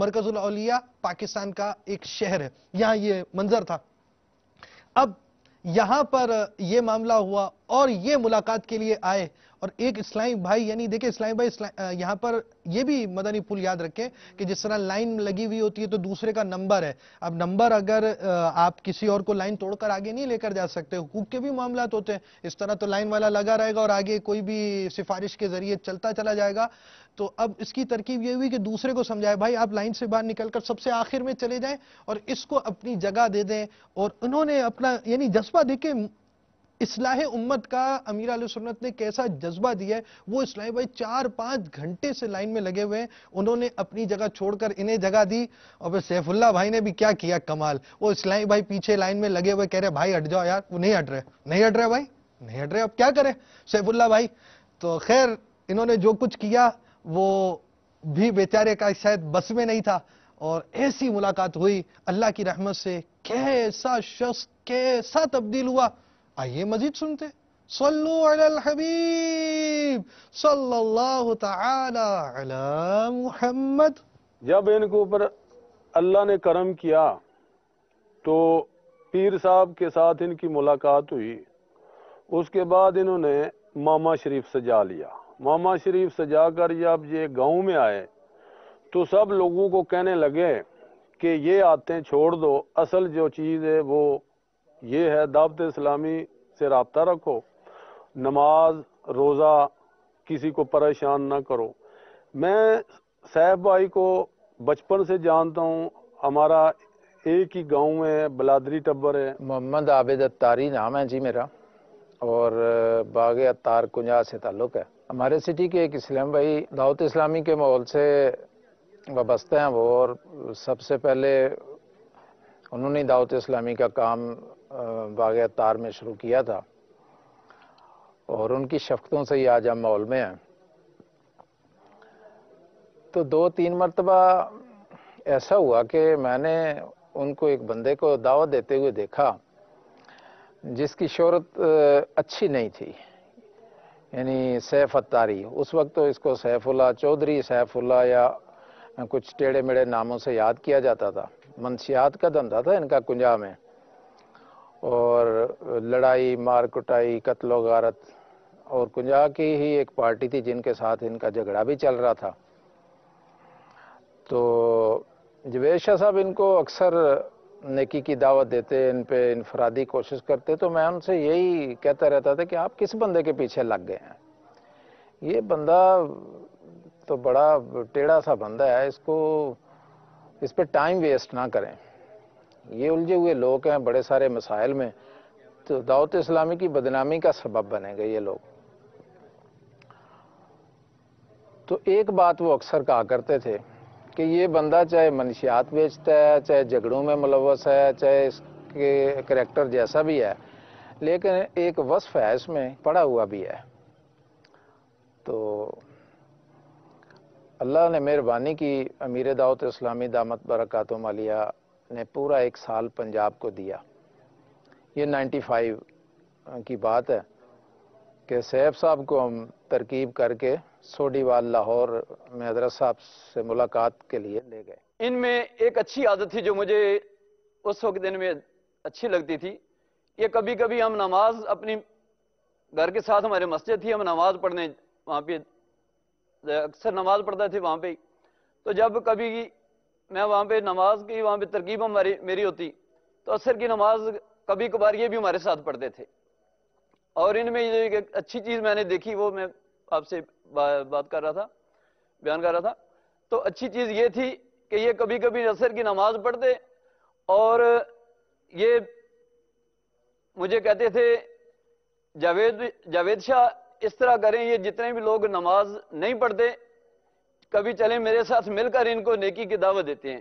مرکز الاولیاء پاکستان کا ایک شہر ہے، یہاں یہ منظر تھا۔ اب یہاں پر یہ معاملہ ہوا اور یہ ملاقات کے لیے آئے، اور ایک اسلامی بھائی، یعنی دیکھیں اسلامی بھائی یہاں پر یہ بھی مدنی پھول یاد رکھیں کہ جس طرح لائن لگی ہوئی ہوتی ہے تو دوسرے کا نمبر ہے، اب نمبر اگر آپ کسی اور کو لائن توڑ کر آگے نہیں لے کر جا سکتے، حقوق کے بھی معاملات ہوتے ہیں، اس طرح تو لائن والا لگا رہے گا اور آگے کوئی بھی سفارش کے ذریعے چلتا چلا جائے گا۔ تو اب اس کی ترکیب یہ ہوئی کہ دوسرے کو سمجھائے، بھائی آپ لائن سے باہر نکل کر سب سے آخر میں چلے جائیں اور اس کو اپنی جگہ دے دیں، اور انہوں نے اپنا یعنی جذبہ دیکھیں، اصلاح امت کا امیر علیہ سنت نے کیسا جذبہ دیا ہے۔ وہ اسلامی بھائی 4-5 گھنٹے سے لائن میں لگے ہوئے ہیں، انہوں نے اپنی جگہ چھوڑ کر انہیں جگہ دی، اور پھر سیف اللہ بھائی نے بھی کیا کیا کمال، وہ اسلامی بھائی پیچھے لائن میں لگے ہوئے کہہ رہے بھائی ہٹ جاؤ یار، وہ نہیں ہٹ رہے بھائی، نہیں ہٹ رہے، اب کیا کریں سیف اللہ بھائی۔ تو خیر انہوں نے جو کچھ کیا وہ بھی بیچارے کا شاید بس میں نہیں تھا، اور ایسی ملاقات ہوئی اللہ کی رحمت سے، کیسا شخص کیسا تبدیل ہوا، آئیے مزید سنتے۔ صلو علی الحبیب صلی اللہ تعالی علی محمد۔ جب ان کے اوپر اللہ نے کرم کیا تو پیر صاحب کے ساتھ ان کی ملاقات ہوئی، اس کے بعد انہوں نے ماما شریف سجا لیا۔ ماما شریف سجا کر جب یہ گاؤں میں آئے تو سب لوگوں کو کہنے لگے کہ یہ آتے چھوڑ دو، اصل جو چیز ہے وہ یہ ہے، دعوت اسلامی سے رابطہ رکھو، نماز روزہ کسی کو پریشان نہ کرو۔ میں صاحب بھائی کو بچپن سے جانتا ہوں، ہمارا ایک ہی گاؤں میں بلادری ٹبر ہے۔ محمد عابد اتاری نام ہے جی میرا، اور باغ اتار کنجا سے تعلق ہے۔ ہمارے سٹی کے ایک اسلام بھائی دعوت اسلامی کے ماحول سے وابستہ ہیں وہ، اور سب سے پہلے انہوں نے دعوت اسلامی کا کام باغ اتار میں شروع کیا تھا، اور ان کی شفقتوں سے ہی آج ہم ماحول میں ہیں۔ تو 2-3 مرتبہ ایسا ہوا کہ میں نے ان کو ایک بندے کو دعوت دیتے ہوئے دیکھا جس کی شہرت اچھی نہیں تھی، یعنی سیف اتاری، اس وقت تو اس کو سیف اللہ چودھری، سیف اللہ یا کچھ ٹیڑے میڑے ناموں سے یاد کیا جاتا تھا۔ منشیات کا دھندا تھا ان کا کنجا میں، اور لڑائی مار کٹائی قتل و غارت، اور کنجا کی ہی ایک پارٹی تھی جن کے ساتھ ان کا جھگڑا بھی چل رہا تھا۔ تو جوید شاہ صاحب ان کو اکثر نیکی کی دعوت دیتے، ان پہ انفرادی کوشش کرتے، تو میں ان سے یہی کہتا رہتا تھا کہ آپ کس بندے کے پیچھے لگ گئے ہیں، یہ بندہ تو بڑا ٹیڑھا سا بندہ ہے، اس پہ ٹائم ویسٹ نہ کریں، یہ الجھے ہوئے لوگ ہیں بڑے سارے مسائل میں، تو دعوت اسلامی کی بدنامی کا سبب بنے گے یہ لوگ۔ تو ایک بات وہ اکثر کہا کرتے تھے کہ یہ بندہ چاہے منشیات بیچتا ہے، چاہے جھگڑوں میں ملوث ہے، چاہے اس کے کریکٹر جیسا بھی ہے، لیکن ایک وصف ہے اس میں، پڑھا ہوا بھی ہے۔ تو اللہ نے مہربانی کی، امیر دعوت اسلامی دامت برکاتہم عالیہ نے پورا 1 سال پنجاب کو دیا۔ یہ 95 کی بات ہے کہ سیف صاحب کو ہم ترکیب کر کے سوڈی وال لاہور میں حضرت صاحب سے ملاقات کے لیے لے گئے۔ ان میں ایک اچھی عادت تھی جو مجھے اس وقت ان میں اچھی لگتی تھی، یہ کبھی کبھی ہم نماز اپنی گھر کے ساتھ ہمارے مسجد تھی، ہم نماز پڑھنے وہاں پہ اکثر نماز پڑھتا تھے وہاں پہ، تو جب کبھی میں وہاں پہ نماز کی وہاں پہ ترکیب میری ہوتی تو عصر کی نماز کبھی کبھار یہ بھی ہمارے ساتھ پڑھتے تھے۔ اور ان میں یہ ایک اچھی چیز میں نے دیکھی، وہ میں آپ سے بات کر رہا تھا، بیان کر رہا تھا، تو اچھی چیز یہ تھی کہ یہ کبھی کبھی عصر کی نماز پڑھتے اور یہ مجھے کہتے تھے جاوید شاہ اس طرح کریں، یہ جتنے بھی لوگ نماز نہیں پڑھتے کبھی چلیں میرے ساتھ مل کر ان کو نیکی کی دعوت دیتے ہیں،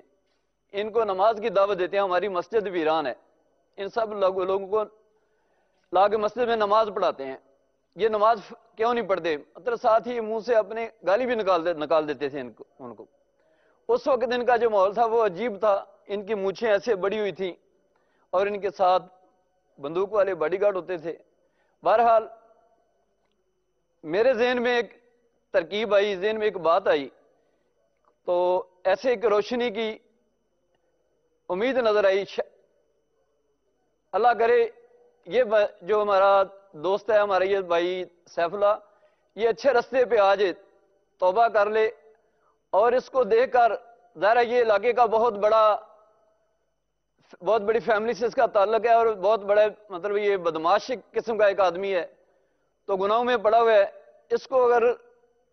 ان کو نماز کی دعوت دیتے ہیں، ہماری مسجد ویران ہے، ان سب لوگوں کو لا کے مسجد میں نماز پڑھاتے ہیں، یہ نماز کیوں نہیں پڑھتے؟ مطلب ساتھ ہی منہ سے اپنے گالی بھی نکال دیتے تھے ان کو۔ اس وقت ان کا جو ماحول تھا وہ عجیب تھا، ان کی مونچھیں ایسے بڑی ہوئی تھیں اور ان کے ساتھ بندوق والے باڈی گارڈ ہوتے تھے۔ بہرحال میرے ذہن میں ایک ترکیب آئی، ذہن میں ایک بات آئی، تو ایسے ایک روشنی کی امید نظر آئی، اللہ کرے یہ جو ہمارا دوست ہے، ہمارا یہ بھائی سیف اللہ، یہ اچھے رستے پہ آ جائے، توبہ کر لے، اور اس کو دیکھ کر ظاہر یہ علاقے کا بہت بڑی فیملی سے اس کا تعلق ہے، اور بہت بڑا مطلب یہ بدماش قسم کا ایک آدمی ہے، تو گناہوں میں پڑا ہوا ہے، اس کو اگر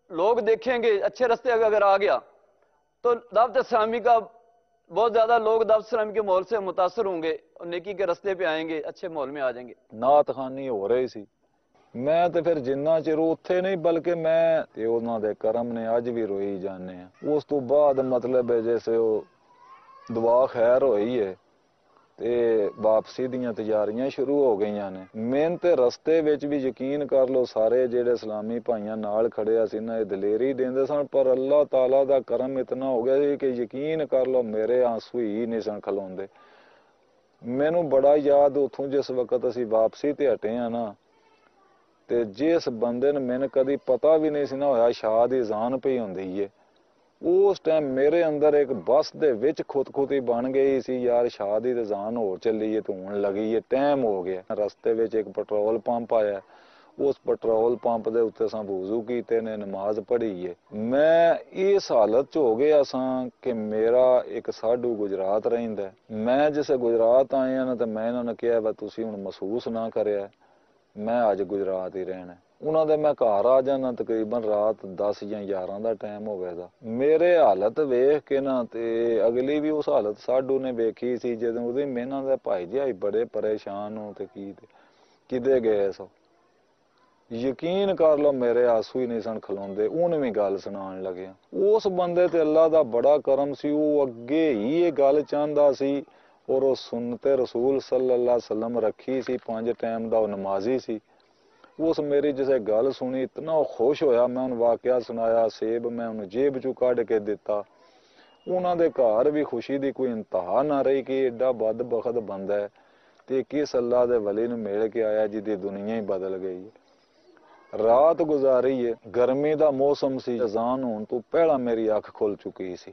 لوگ دیکھیں گے اچھے رستے اگر آ گیا تو دعوت اسلامی کا بہت زیادہ لوگ دعوت اسلامی کے ماحول سے متاثر ہوں گے اور نیکی کے رستے پہ آئیں گے، اچھے ماحول میں آ جائیں گے۔ نعت خوانی ہو رہی سی، میں تے پھر جنہ چر اتھے نہیں بلکہ میں تے انہاں دے کرم نے اج بھی روئی جانے ہیں۔ اس تو بعد مطلب ہے جیسے وہ دعا خیر ہوئی ہے تے واپسی دیاں تیاریاں شروع ہو گئیاں نے۔ میں تے رستے وچ بھی یقین کر لو سارے جڑے اسلامی بھائیاں نال کھڑے سی نا دلیری دیندے سن، پر اللہ تعالیٰ دا کرم اتنا ہو گیا سی کہ یقین کر لو میرے آنسو ہی نہیں سن کھلوندے۔ مینوں بڑا یاد اتھوں جس وقت اسی واپسی تے ہٹے ہیں نا، تے جس بندے نے میں کدی پتہ بھی نہیں سی نہ ہویا شاہ دی اذان پئی ہوندی ہے، اس ٹائم میرے اندر ایک بس دے وچ خودی بن گئی سی، یار شاہ دی اذان ہو چلی ہے تو ہون لگی ہے، ٹائم ہو گیا۔ رستے وچ ایک پٹرول پمپ آیا، اس پٹرول پمپ دے اتنے ساں وضو کیتے نے نماز پڑھی ہے۔ میں اس حالت ہو گیا ساں کہ میرا ایک ساڈو گجرات رہندا ہے، میں جسے گجرات آئے ہیں نا تو میں انہوں نے کہا بھائی تسی ہن محسوس نہ کریا، میں اج گجرات ہی رہنا۔ انہوں نے میں گھر آ جانا تقریباً رات 10 یا 11 دا ٹائم ہوئے دا، میرے حالت ویکھ کے نا تے اگلی بھی اس حالت ساڈو نے ویکھی سی جدوں اودی میں دے بھائی جی بڑے پریشان ہو تے کی کدے گئے سو، یقین کر لو میرے آنسو ہی نہیں سن کھلوندے۔ اون بھی گل سنان لگیا، اس بندے تے اللہ دا بڑا کرم سی، وہ اگے ہی یہ گل چاہندا سی اور وہ سنتے رسول صلی اللہ علیہ وسلم رکھی سی، 5 ٹائم دا وہ نمازی سی۔ اس میری جسے گل سنی اتنا خوش ہویا، میں ان واقعہ سنایا، سیب میں ان جیب چو کڈ کے دیتا۔ انہاں دے گھر بھی خوشی دی کوئی انتہا نہ رہی کہ ایڈا بدبخت بندہ ہے تے کس اللہ دے ولی نو مل کے آیا جی دی دنیا ہی بدل گئی ہے۔ رات گزاری ہے، گرمی دا موسم سی، اذان ہون تو پہلا میری اکھ کھل چکی سی،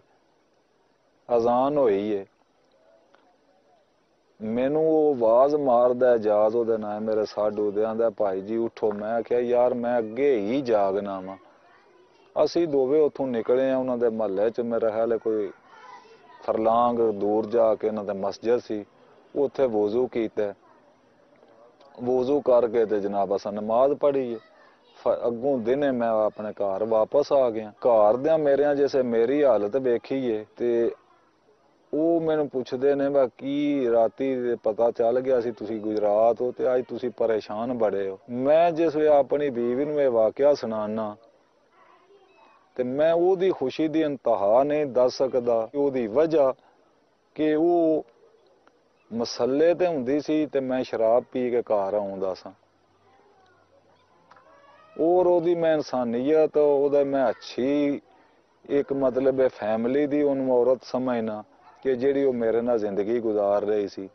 اذان ہوئی ہے، مینوں وہ آواز ماردا ہے جازو دے نام میرے ساڈو دے آندا بھائی جی اٹھو، میں آکھیا یار میں اگے ہی جاگنا وا۔ اسی دوویں اتھوں نکلے ہیں، انہاں دے محلے چ میرا خیال ہے کوئی فرلانگ دور جا کے انہاں دے مسجد سی، اوتھے وضو کیتا، وضو کر کے تے جناب اساں نماز پڑھی ہے۔ اگوں دنے میں اپنے گھر واپس آ گیا، گھر دیاں میرے جیسے میری حالت ویکھی ہے تے او مینوں پوچھدے نے با کی راتی پتہ چل گیا سی تسی گجرات ہو تے اج تسی پریشان بڑے ہو۔ میں جس وی اپنی بیوی نوں یہ واقعہ سنانا تے میں او دی خوشی دی انتہا نہیں دس سکدا، او دی وجہ کہ او مسلے تے ہوندی سی تے میں شراب پی کے گھر آوندا سا، اور او دی میں انسانیت او دا میں اچھی ایک مطلب فیملی دی ان عورت سمجھنا کہ جیڑی وہ میرے نال زندگی گزار رہی سی۔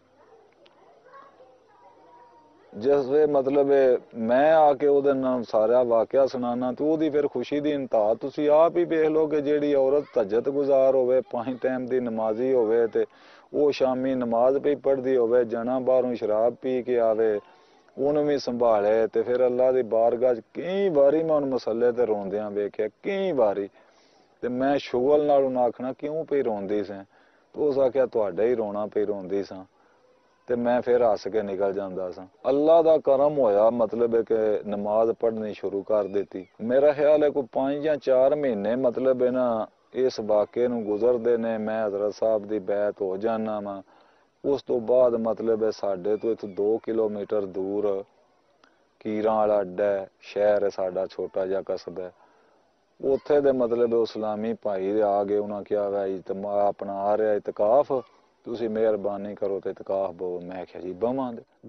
جس وے مطلب میں آ کے او دے نال سارا واقعہ سنانا تو او دی پھر خوشی دی انتہا تسی آپ ہی ویکھ لو کہ جیڑی عورت تہجد گزار ہوئے، 5 ٹائم دی نمازی ہوئے تے او شامی نماز پہ پڑھدی ہوئے، جنا باہروں شراب پی کے آوے، انہوں بھی سنبھالے تے پھر اللہ دی بارگاہ کئی باری میں ان مسئلے تے روندیاں ویکھیا، کئی باری تے میں شغل نال انہاں آکھنا کیوں پئی روندی سیں، تو اس آکھیا تہاڈا ہی رونا پئی روندی ساں، تے میں پھر ہس کے نکل جاندا سا۔ اللہ دا کرم ہویا مطلب ہے کہ نماز پڑھنی شروع کر دیتی، میرا خیال ہے کوئی 5 یا 4 مہینے مطلب ہے نا اس واقعے نو گزردے نے، میں حضرت صاحب دی بیعت ہو جانا وا۔ اس تو بعد مطلب ہے ساڈے تو اتھوں 2 کلومیٹر دور کیراں والا اڈا ہے، شہر ہے ساڈا چھوٹا جا قصبہ ہے، اوتھے دے مطلب اسلامی بھائی آ گئے، انہاں کیا اپنا آ رہا اعتکاف ਤੁਸੀਂ ਮਿਹਰਬਾਨੀ ਕਰੋ ਤੇ ਇਤਕਾਫ ਬੋ। ਮੈਂ ਕਿਹਾ ਜੀ ਬਵਾਂਗੇ।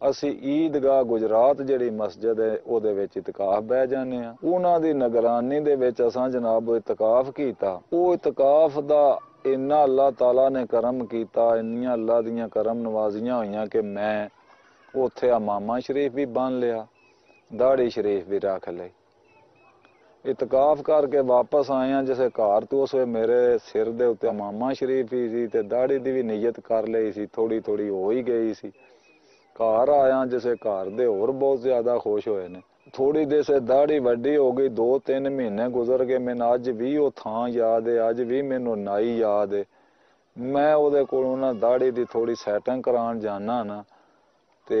ਅਸੀਂ ਈਦਗਾਹ ਗੁਜਰਾਤ ਜਿਹੜੀ ਮਸਜਿਦ ਹੈ ਉਹਦੇ ਵਿੱਚ ਇਤਕਾਫ ਬਹਿ ਜਾਂਦੇ ਆ। ਉਹਨਾਂ ਦੀ ਨਿਗਰਾਨੀ ਦੇ ਵਿੱਚ ਅਸਾਂ ਜਨਾਬ ਇਤਕਾਫ ਕੀਤਾ। ਉਹ ਇਤਕਾਫ ਦਾ ਇੰਨਾ ਅੱਲਾਹ ਤਾਲਾ ਨੇ ਕਰਮ ਕੀਤਾ, ਇੰਨੀਆਂ ਅੱਲਾਹ ਦੀਆਂ ਕਰਮ ਨਵਾਜ਼ੀਆਂ ਹੋਈਆਂ ਕਿ ਮੈਂ ਉੱਥੇ ਇਮਾਮਾ ਸ਼ਰੀਫ ਵੀ ਬੰਨ ਲਿਆ, ਦਾੜੀ ਸ਼ਰੀਫ ਵੀ ਰੱਖ ਲਈ। ਇਤਕਾਫ ਕਰਕੇ ਵਾਪਸ ਆਏ ਆ ਜਿਸੇ ਘਰ ਤੋਂ, ਉਸ ਵੇ ਮੇਰੇ ਸਿਰ ਦੇ ਉੱਤੇ ਇਮਾਮਾ ਸ਼ਰੀਫ ਹੀ ਸੀ ਤੇ ਦਾੜੀ ਦੀ ਵੀ ਨੀਅਤ ਕਰ ਲਈ ਸੀ, ਥੋੜੀ ਥੋੜੀ ਹੋ ਹੀ ਗਈ ਸੀ। ਘਰ ਆਇਆ ਜਿਸੇ ਘਰ ਦੇ ਹੋਰ ਬਹੁਤ ਜ਼ਿਆਦਾ ਖੁਸ਼ ਹੋਏ ਨੇ। ਥੋੜੀ ਦੇਰ ਸੇ ਦਾੜੀ ਵੱਡੀ ਹੋ ਗਈ, 2-3 ਮਹੀਨੇ ਗੁਜ਼ਰ ਗਏ। ਮੈਨੂੰ ਅੱਜ ਵੀ ਉਹ ਥਾਂ ਯਾਦ ਹੈ, ਅੱਜ ਵੀ ਮੈਨੂੰ ਨਾਈ ਯਾਦ ਹੈ। ਮੈਂ ਉਹਦੇ ਕੋਲੋਂ ਨਾ ਦਾੜੀ ਦੀ ਥੋੜੀ ਸੈਟਿੰਗ ਕਰਾਉਣ ਜਾਣਾ ਨਾ ਤੇ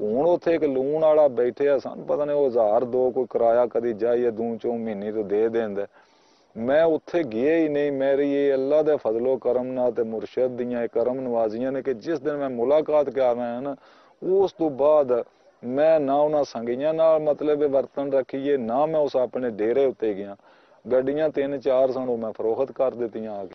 ਹੁਣ ਉੱਥੇ ਇੱਕ ਲੂਣ ਵਾਲਾ ਬੈਠੇ ਆ, ਸਾਨੂੰ ਪਤਾ ਨਹੀਂ ਉਹ 1000-2 ਕੋਈ ਕਿਰਾਇਆ ਕਦੀ ਜਾਈਏ 2-4 ਮਹੀਨੇ ਤੋਂ ਦੇ ਦਿੰਦਾ। ਮੈਂ ਉੱਥੇ ਗਿਆ ਹੀ ਨਹੀਂ। ਮੇਰੀ ਇਹ ਅੱਲਾ ਦੇ ਫਜ਼ਲੋ ਕਰਮ ਨਾਲ ਤੇ ਮੁਰਸ਼ਿਦ ਦੀਆਂ ਕਰਮ ਨਵਾਜ਼ੀਆਂ ਨੇ ਕਿ ਜਿਸ ਦਿਨ ਮੈਂ ਮੁਲਾਕਾਤ ਕਰ ਰਿਹਾ ਨਾ ਉਸ ਤੋਂ ਬਾਅਦ ਮੈਂ ਨਾ ਉਹਨਾਂ ਸੰਗੀਆਂ ਨਾਲ ਮਤਲਬ ਵਰਤਨ ਰੱਖੀਏ, ਨਾ ਮੈਂ ਉਸ ਆਪਣੇ ਡੇਰੇ ਉੱਤੇ ਗਿਆ। ਗੱਡੀਆਂ 3-4 ਸਨ, ਉਹ ਮੈਂ ਫਰੋਖਤ ਕਰ ਦਿੱਤੀਆਂ ਆ ਕੇ।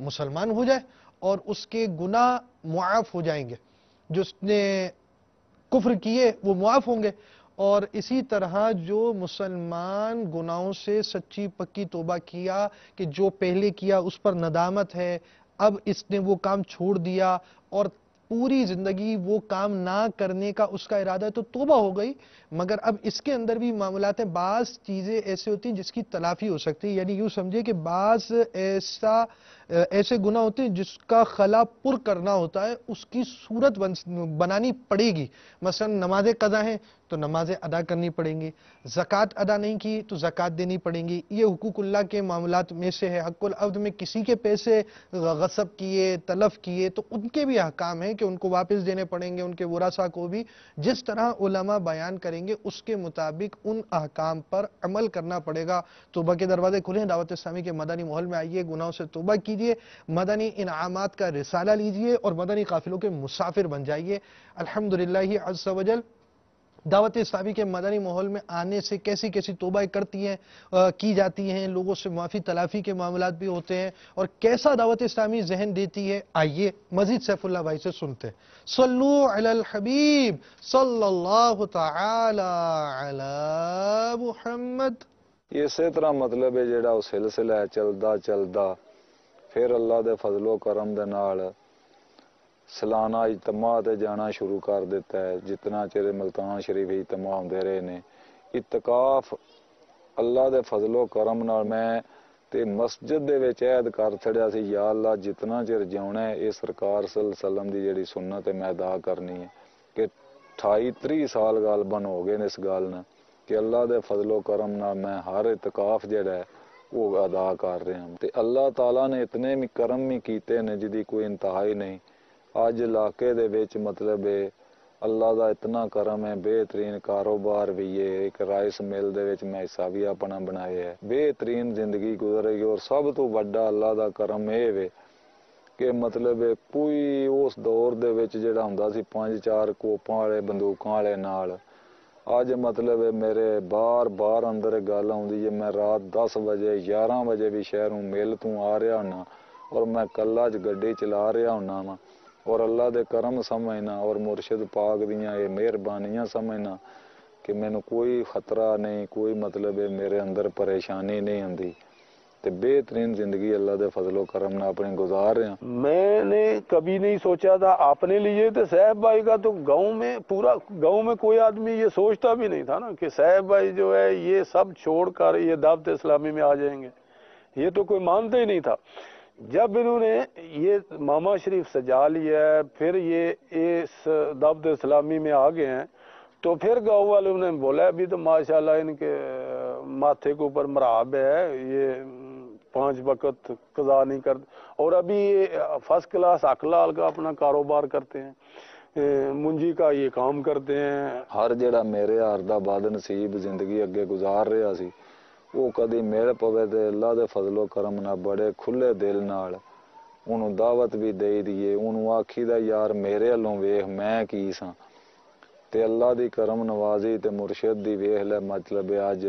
مسلمان ہو جائے اور اس کے گناہ معاف ہو جائیں گے، جو اس نے کفر کیے وہ معاف ہوں گے، اور اسی طرح جو مسلمان گناہوں سے سچی پکی توبہ کیا کہ جو پہلے کیا اس پر ندامت ہے، اب اس نے وہ کام چھوڑ دیا اور پوری زندگی وہ کام نہ کرنے کا اس کا ارادہ ہے تو توبہ ہو گئی، مگر اب اس کے اندر بھی معاملات ہیں، بعض چیزیں ایسے ہوتی ہیں جس کی تلافی ہو سکتی ہے، یعنی یوں سمجھے کہ بعض ایسے گناہ ہوتے ہیں جس کا خلا پر کرنا ہوتا ہے، اس کی صورت بنانی پڑے گی، مثلا نمازیں قضا ہیں تو نمازیں ادا کرنی پڑیں گی، زکوٰۃ ادا نہیں کی تو زکوٰۃ دینی پڑیں گی، یہ حقوق اللہ کے معاملات میں سے ہے، حق العبد میں کسی کے پیسے غصب کیے، تلف کیے تو ان کے بھی احکام ہیں کہ ان کو واپس دینے پڑیں گے، ان کے ورثاء کو بھی، جس طرح علماء بیان کریں گے اس کے مطابق ان احکام پر عمل کرنا پڑے گا۔ توبہ کے دروازے کھلے ہیں، دعوت اسلامی کے مدنی ماحول میں آئیے، گناہوں سے توبہ کیجئے، مدنی انعامات کا رسالہ لیجئے اور مدنی قافلوں کے مسافر بن جائیے۔ الحمدللہ عز و جل دعوت اسلامی کے مدنی ماحول میں آنے سے کیسی کیسی توبہ کی جاتی ہیں، لوگوں سے معافی تلافی کے معاملات بھی ہوتے ہیں، اور کیسا دعوت اسلامی ذہن دیتی ہے، آئیے مزید سیف اللہ بھائی سے سنتے ہیں۔ صلو علی الحبیب صلی اللہ تعالی علی محمد۔ اسی طرح مطلب ہے جڑا وہ سلسلہ ہے چلدا پھر اللہ دے فضل و کرم دے نال سالانہ اجتماع تے جانا شروع کر دیتا ہے، جتنا چر ملتان شریف اجتماع ہوندے رہے نے، اتقاف اللہ دے فضل و کرم نال میں تے مسجد دے وچ عہد کر چھڑیا سی، یا اللہ جتنا چر جیونا ہے یہ سرکار صلی اللہ علیہ وسلم دی جڑی سنت ہے میں ادا کرنی ہے، کہ 28-30 سال غالباً ہو گئے نے اس گل نہ کہ اللہ دے فضل و کرم نال میں ہر اتقاف جڑا ہے وہ ادا کر رہے ہیں، تے اللہ تعالیٰ نے اتنے بھی کرم بھی کیتے نے جدی کوئی انتہائی نہیں۔ آج علاقے دے وچ مطلب ہے اللہ دا اتنا کرم ہے، بہترین کاروبار بھی ہے، ایک رائس مل دے وچ میں حصہ بھی اپنا بنایا ہے، بہترین زندگی گزر رہی ہے، اور سب تو بڑا اللہ دا کرم اے وے کہ مطلب کوئی اس دور دے وچ جڑا ہوندا سی 5-4 کوپاں والے بندوقاں والے نال، اج مطلب میرے بار اندر گل آؤندی ہے، میں رات 10 بجے 11 بجے بھی شہروں میل تو آ رہا ہونا اور میں کلا گڈی چلا رہا ہونا وا، اور اللہ دے کرم سمجھنا اور مرشد پاک دیاں یہ مہربانیاں سمجھنا کہ مینوں کوئی خطرہ نہیں، کوئی مطلب ہے میرے اندر پریشانی نہیں ہوندی، تے بہترین زندگی اللہ دے فضل و کرم نہ اپنے گزار رہے ہیں۔ میں نے کبھی نہیں سوچا تھا اپنے لیے، تو صاحب بھائی کا تو گاؤں میں پورا گاؤں میں کوئی آدمی یہ سوچتا بھی نہیں تھا نا کہ صاحب بھائی جو ہے یہ سب چھوڑ کر یہ دعوت اسلامی میں آ جائیں گے، یہ تو کوئی مانتا ہی نہیں تھا۔ جب انہوں نے یہ ماما شریف سجا لیا ہے، پھر یہ اس دعوت اسلامی میں آ گئے ہیں، تو پھر گاؤں والوں نے بولا ابھی تو ماشاءاللہ ان کے ماتھے کے اوپر مراب ہے، یہ 5 وقت قضا نہیں کرتے، اور ابھی یہ فرسٹ کلاس اخلاق کا اپنا کاروبار کرتے ہیں، منجی کا یہ کام کرتے ہیں۔ ہر جڑا میرے ہار دا بد نصیب زندگی اگے گزار رہا سی وہ کدی میل پوے تے اللہ دے فضل و کرم نال بڑے کھلے دل نال انہوں دعوت بھی دے دیے، انہوں آکھی دا یار میرے والوں ویکھ میں کی ساں، تے اللہ دی کرم نوازی تے مرشد دی ویکھ لے، مطلب اج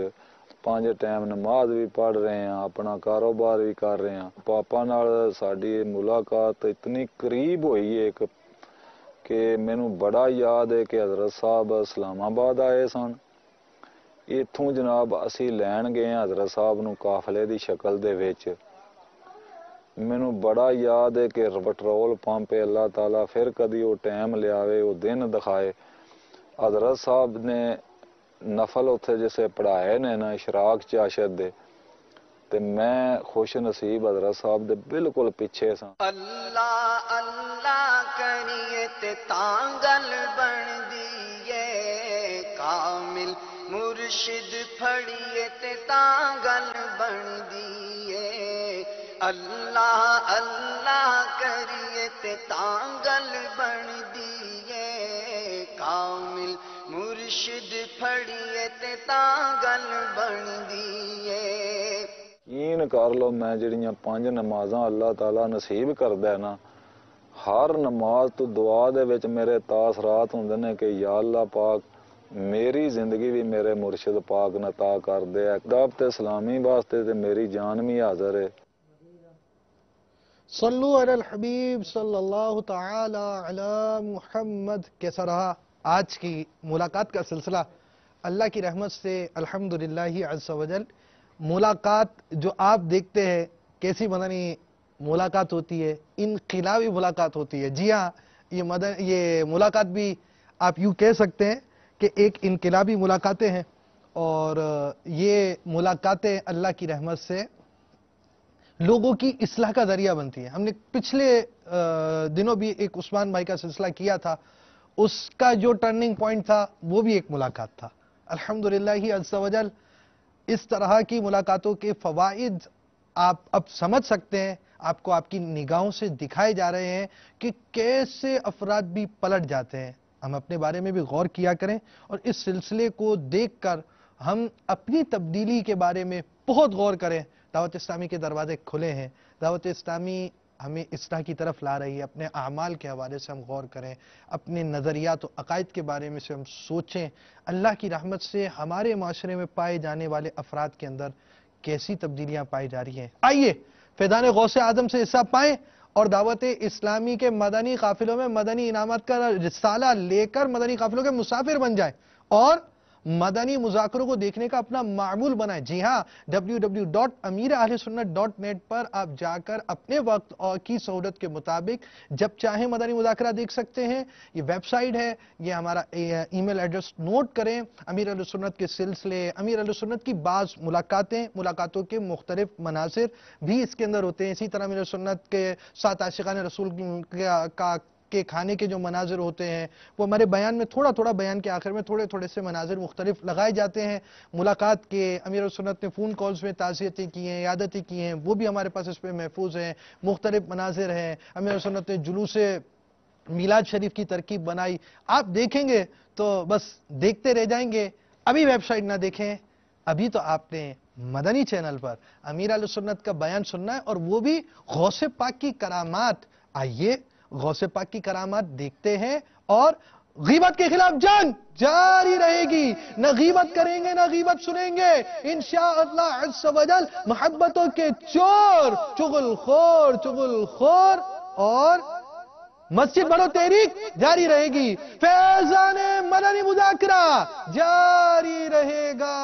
5 ٹائم نماز بھی پڑھ رہے ہیں، اپنا کاروبار بھی کر رہے ہیں۔ پاپا نال ساڈی ملاقات اتنی قریب ہوئی ہے کہ مینوں بڑا یاد ہے کہ حضرت صاحب اسلام آباد آئے سن، اتھوں جناب اسی لین گئے حضرت صاحب نو قافلے دی شکل دے وچ، مینوں بڑا یاد ہے کہ پٹرول پمپ اللہ تعالیٰ پھر کدی وہ ٹائم لیاوے وہ دن دکھائے، حضرت صاحب نے نفل اتھے جسے پڑھائے نے نا اشراق چاشت دے، تے میں خوش نصیب حضرت صاحب دے بالکل پیچھے سا۔ اللہ اللہ کریے تے تانگل بن دیئے، کامل مرشد پھڑیے تے تانگل بن دیئے، اللہ اللہ کریے تے تانگل بن دیئے، کامل مرشد پھڑیے تے تانگل بن دیئے۔ یقین کر لو میں جڑیاں 5 نمازاں اللہ تعالیٰ نصیب کردا ہے نا، ہر نماز تو دعا دے وچ میرے تاثرات ہوندے نے کہ یا اللہ پاک میری زندگی بھی میرے مرشد پاک نے عطا کر دے، دعوت اسلامی واسطے تے میری جان بھی حاضر ہے۔ صلو علی الحبیب صلی اللہ تعالی علی محمد. کیسا رہا آج کی ملاقات کا سلسلہ؟ اللہ کی رحمت سے الحمدللہ عز و جل ملاقات جو آپ دیکھتے ہیں کیسی مدنی ملاقات ہوتی ہے، انقلابی ملاقات ہوتی ہے. جی ہاں، یہ ملاقات بھی آپ یوں کہہ سکتے ہیں کہ ایک انقلابی ملاقاتیں ہیں، اور یہ ملاقاتیں اللہ کی رحمت سے لوگوں کی اصلاح کا ذریعہ بنتی ہیں. ہم نے پچھلے دنوں بھی ایک عثمان بھائی کا سلسلہ کیا تھا، اس کا جو ٹرننگ پوائنٹ تھا وہ بھی ایک ملاقات تھا. الحمدللہ عز و جل اس طرح کی ملاقاتوں کے فوائد آپ اب سمجھ سکتے ہیں، آپ کو آپ کی نگاہوں سے دکھائے جا رہے ہیں کہ کیسے افراد بھی پلٹ جاتے ہیں. ہم اپنے بارے میں بھی غور کیا کریں، اور اس سلسلے کو دیکھ کر ہم اپنی تبدیلی کے بارے میں بہت غور کریں. دعوت اسلامی کے دروازے کھلے ہیں، دعوت اسلامی ہمیں اصلاح کی طرف لا رہی ہے. اپنے اعمال کے حوالے سے ہم غور کریں، اپنے نظریات و عقائد کے بارے میں سے ہم سوچیں. اللہ کی رحمت سے ہمارے معاشرے میں پائے جانے والے افراد کے اندر کیسی تبدیلیاں پائی جا رہی ہیں. آئیے فیضان غوث اعظم سے حصہ پائیں اور دعوت اسلامی کے مدنی قافلوں میں مدنی انعامات کا رسالہ لے کر مدنی قافلوں کے مسافر بن جائیں اور مدنی مذاکروں کو دیکھنے کا اپنا معمول بنائیں. جی ہاں، www.amirahlsunnat.net پر آپ جا کر اپنے وقت اور کی سہولت کے مطابق جب چاہیں مدنی مذاکرہ دیکھ سکتے ہیں. یہ ویب سائٹ ہے، یہ ہمارا ای میل ایڈریس نوٹ کریں. امیر اہل سنت کے سلسلے، امیر اہل سنت کی بعض ملاقاتوں کے مختلف مناظر بھی اس کے اندر ہوتے ہیں. اسی طرح امیر اہل سنت کے ساتھ عاشقان رسول کے کھانے کے جو مناظر ہوتے ہیں وہ ہمارے بیان میں تھوڑا بیان کے آخر میں تھوڑے سے مناظر مختلف لگائے جاتے ہیں. ملاقات کے امیر سنت نے فون کالز میں تعزیتیں کی ہیں، عیادتیں کی ہیں، وہ بھی ہمارے پاس اس پہ محفوظ ہیں. مختلف مناظر ہیں. امیر سنت نے جلوس میلاد شریف کی ترکیب بنائی. آپ دیکھیں گے تو بس دیکھتے رہ جائیں گے. ابھی ویب سائٹ نہ دیکھیں، ابھی تو آپ نے مدنی چینل پر امیر اہل سنت کا بیان سننا ہے، اور وہ بھی غوث پاک کی کرامات. آئیے غوث پاک کی کرامات دیکھتے ہیں، اور غیبت کے خلاف جنگ جاری رہے گی. نہ غیبت کریں گے، نہ غیبت سنیں گے. انشاءاللہ عز و جل محبتوں کے چور، چغل خور اور مسجد بڑھو تحریک جاری رہے گی. فیضان مدنی مذاکرہ جاری رہے گا.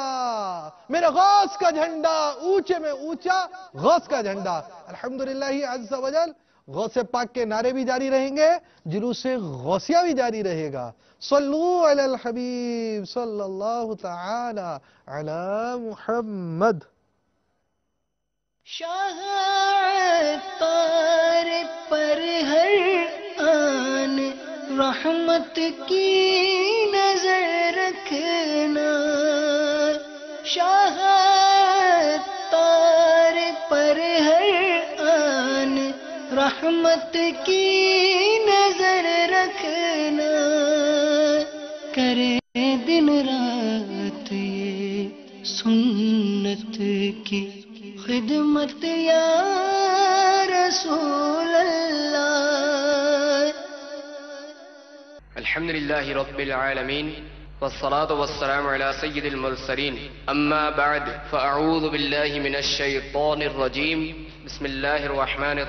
میرے غوث کا جھنڈا اونچے میں اونچا، غوث کا جھنڈا. الحمدللہ عز و جل غوث پاک کے نعرے بھی جاری رہیں گے، جلوس غوثیہ بھی جاری رہے گا. صلو علی الحبیب صلی اللہ تعالی علی محمد. شاہ تار پر ہر آن رحمت کی نظر رکھنا. شاہ تار پر ہر آن رحمت کی نظر رکھنا. کرے دن رات یہ سنت کی خدمت یا رسول اللہ. الحمدللہ رب العالمین والصلاة والسلام على سید المرسلین. اما بعد فاعوذ باللہ من الشیطان الرجیم. بسم اللہ الرحمن الرحیم.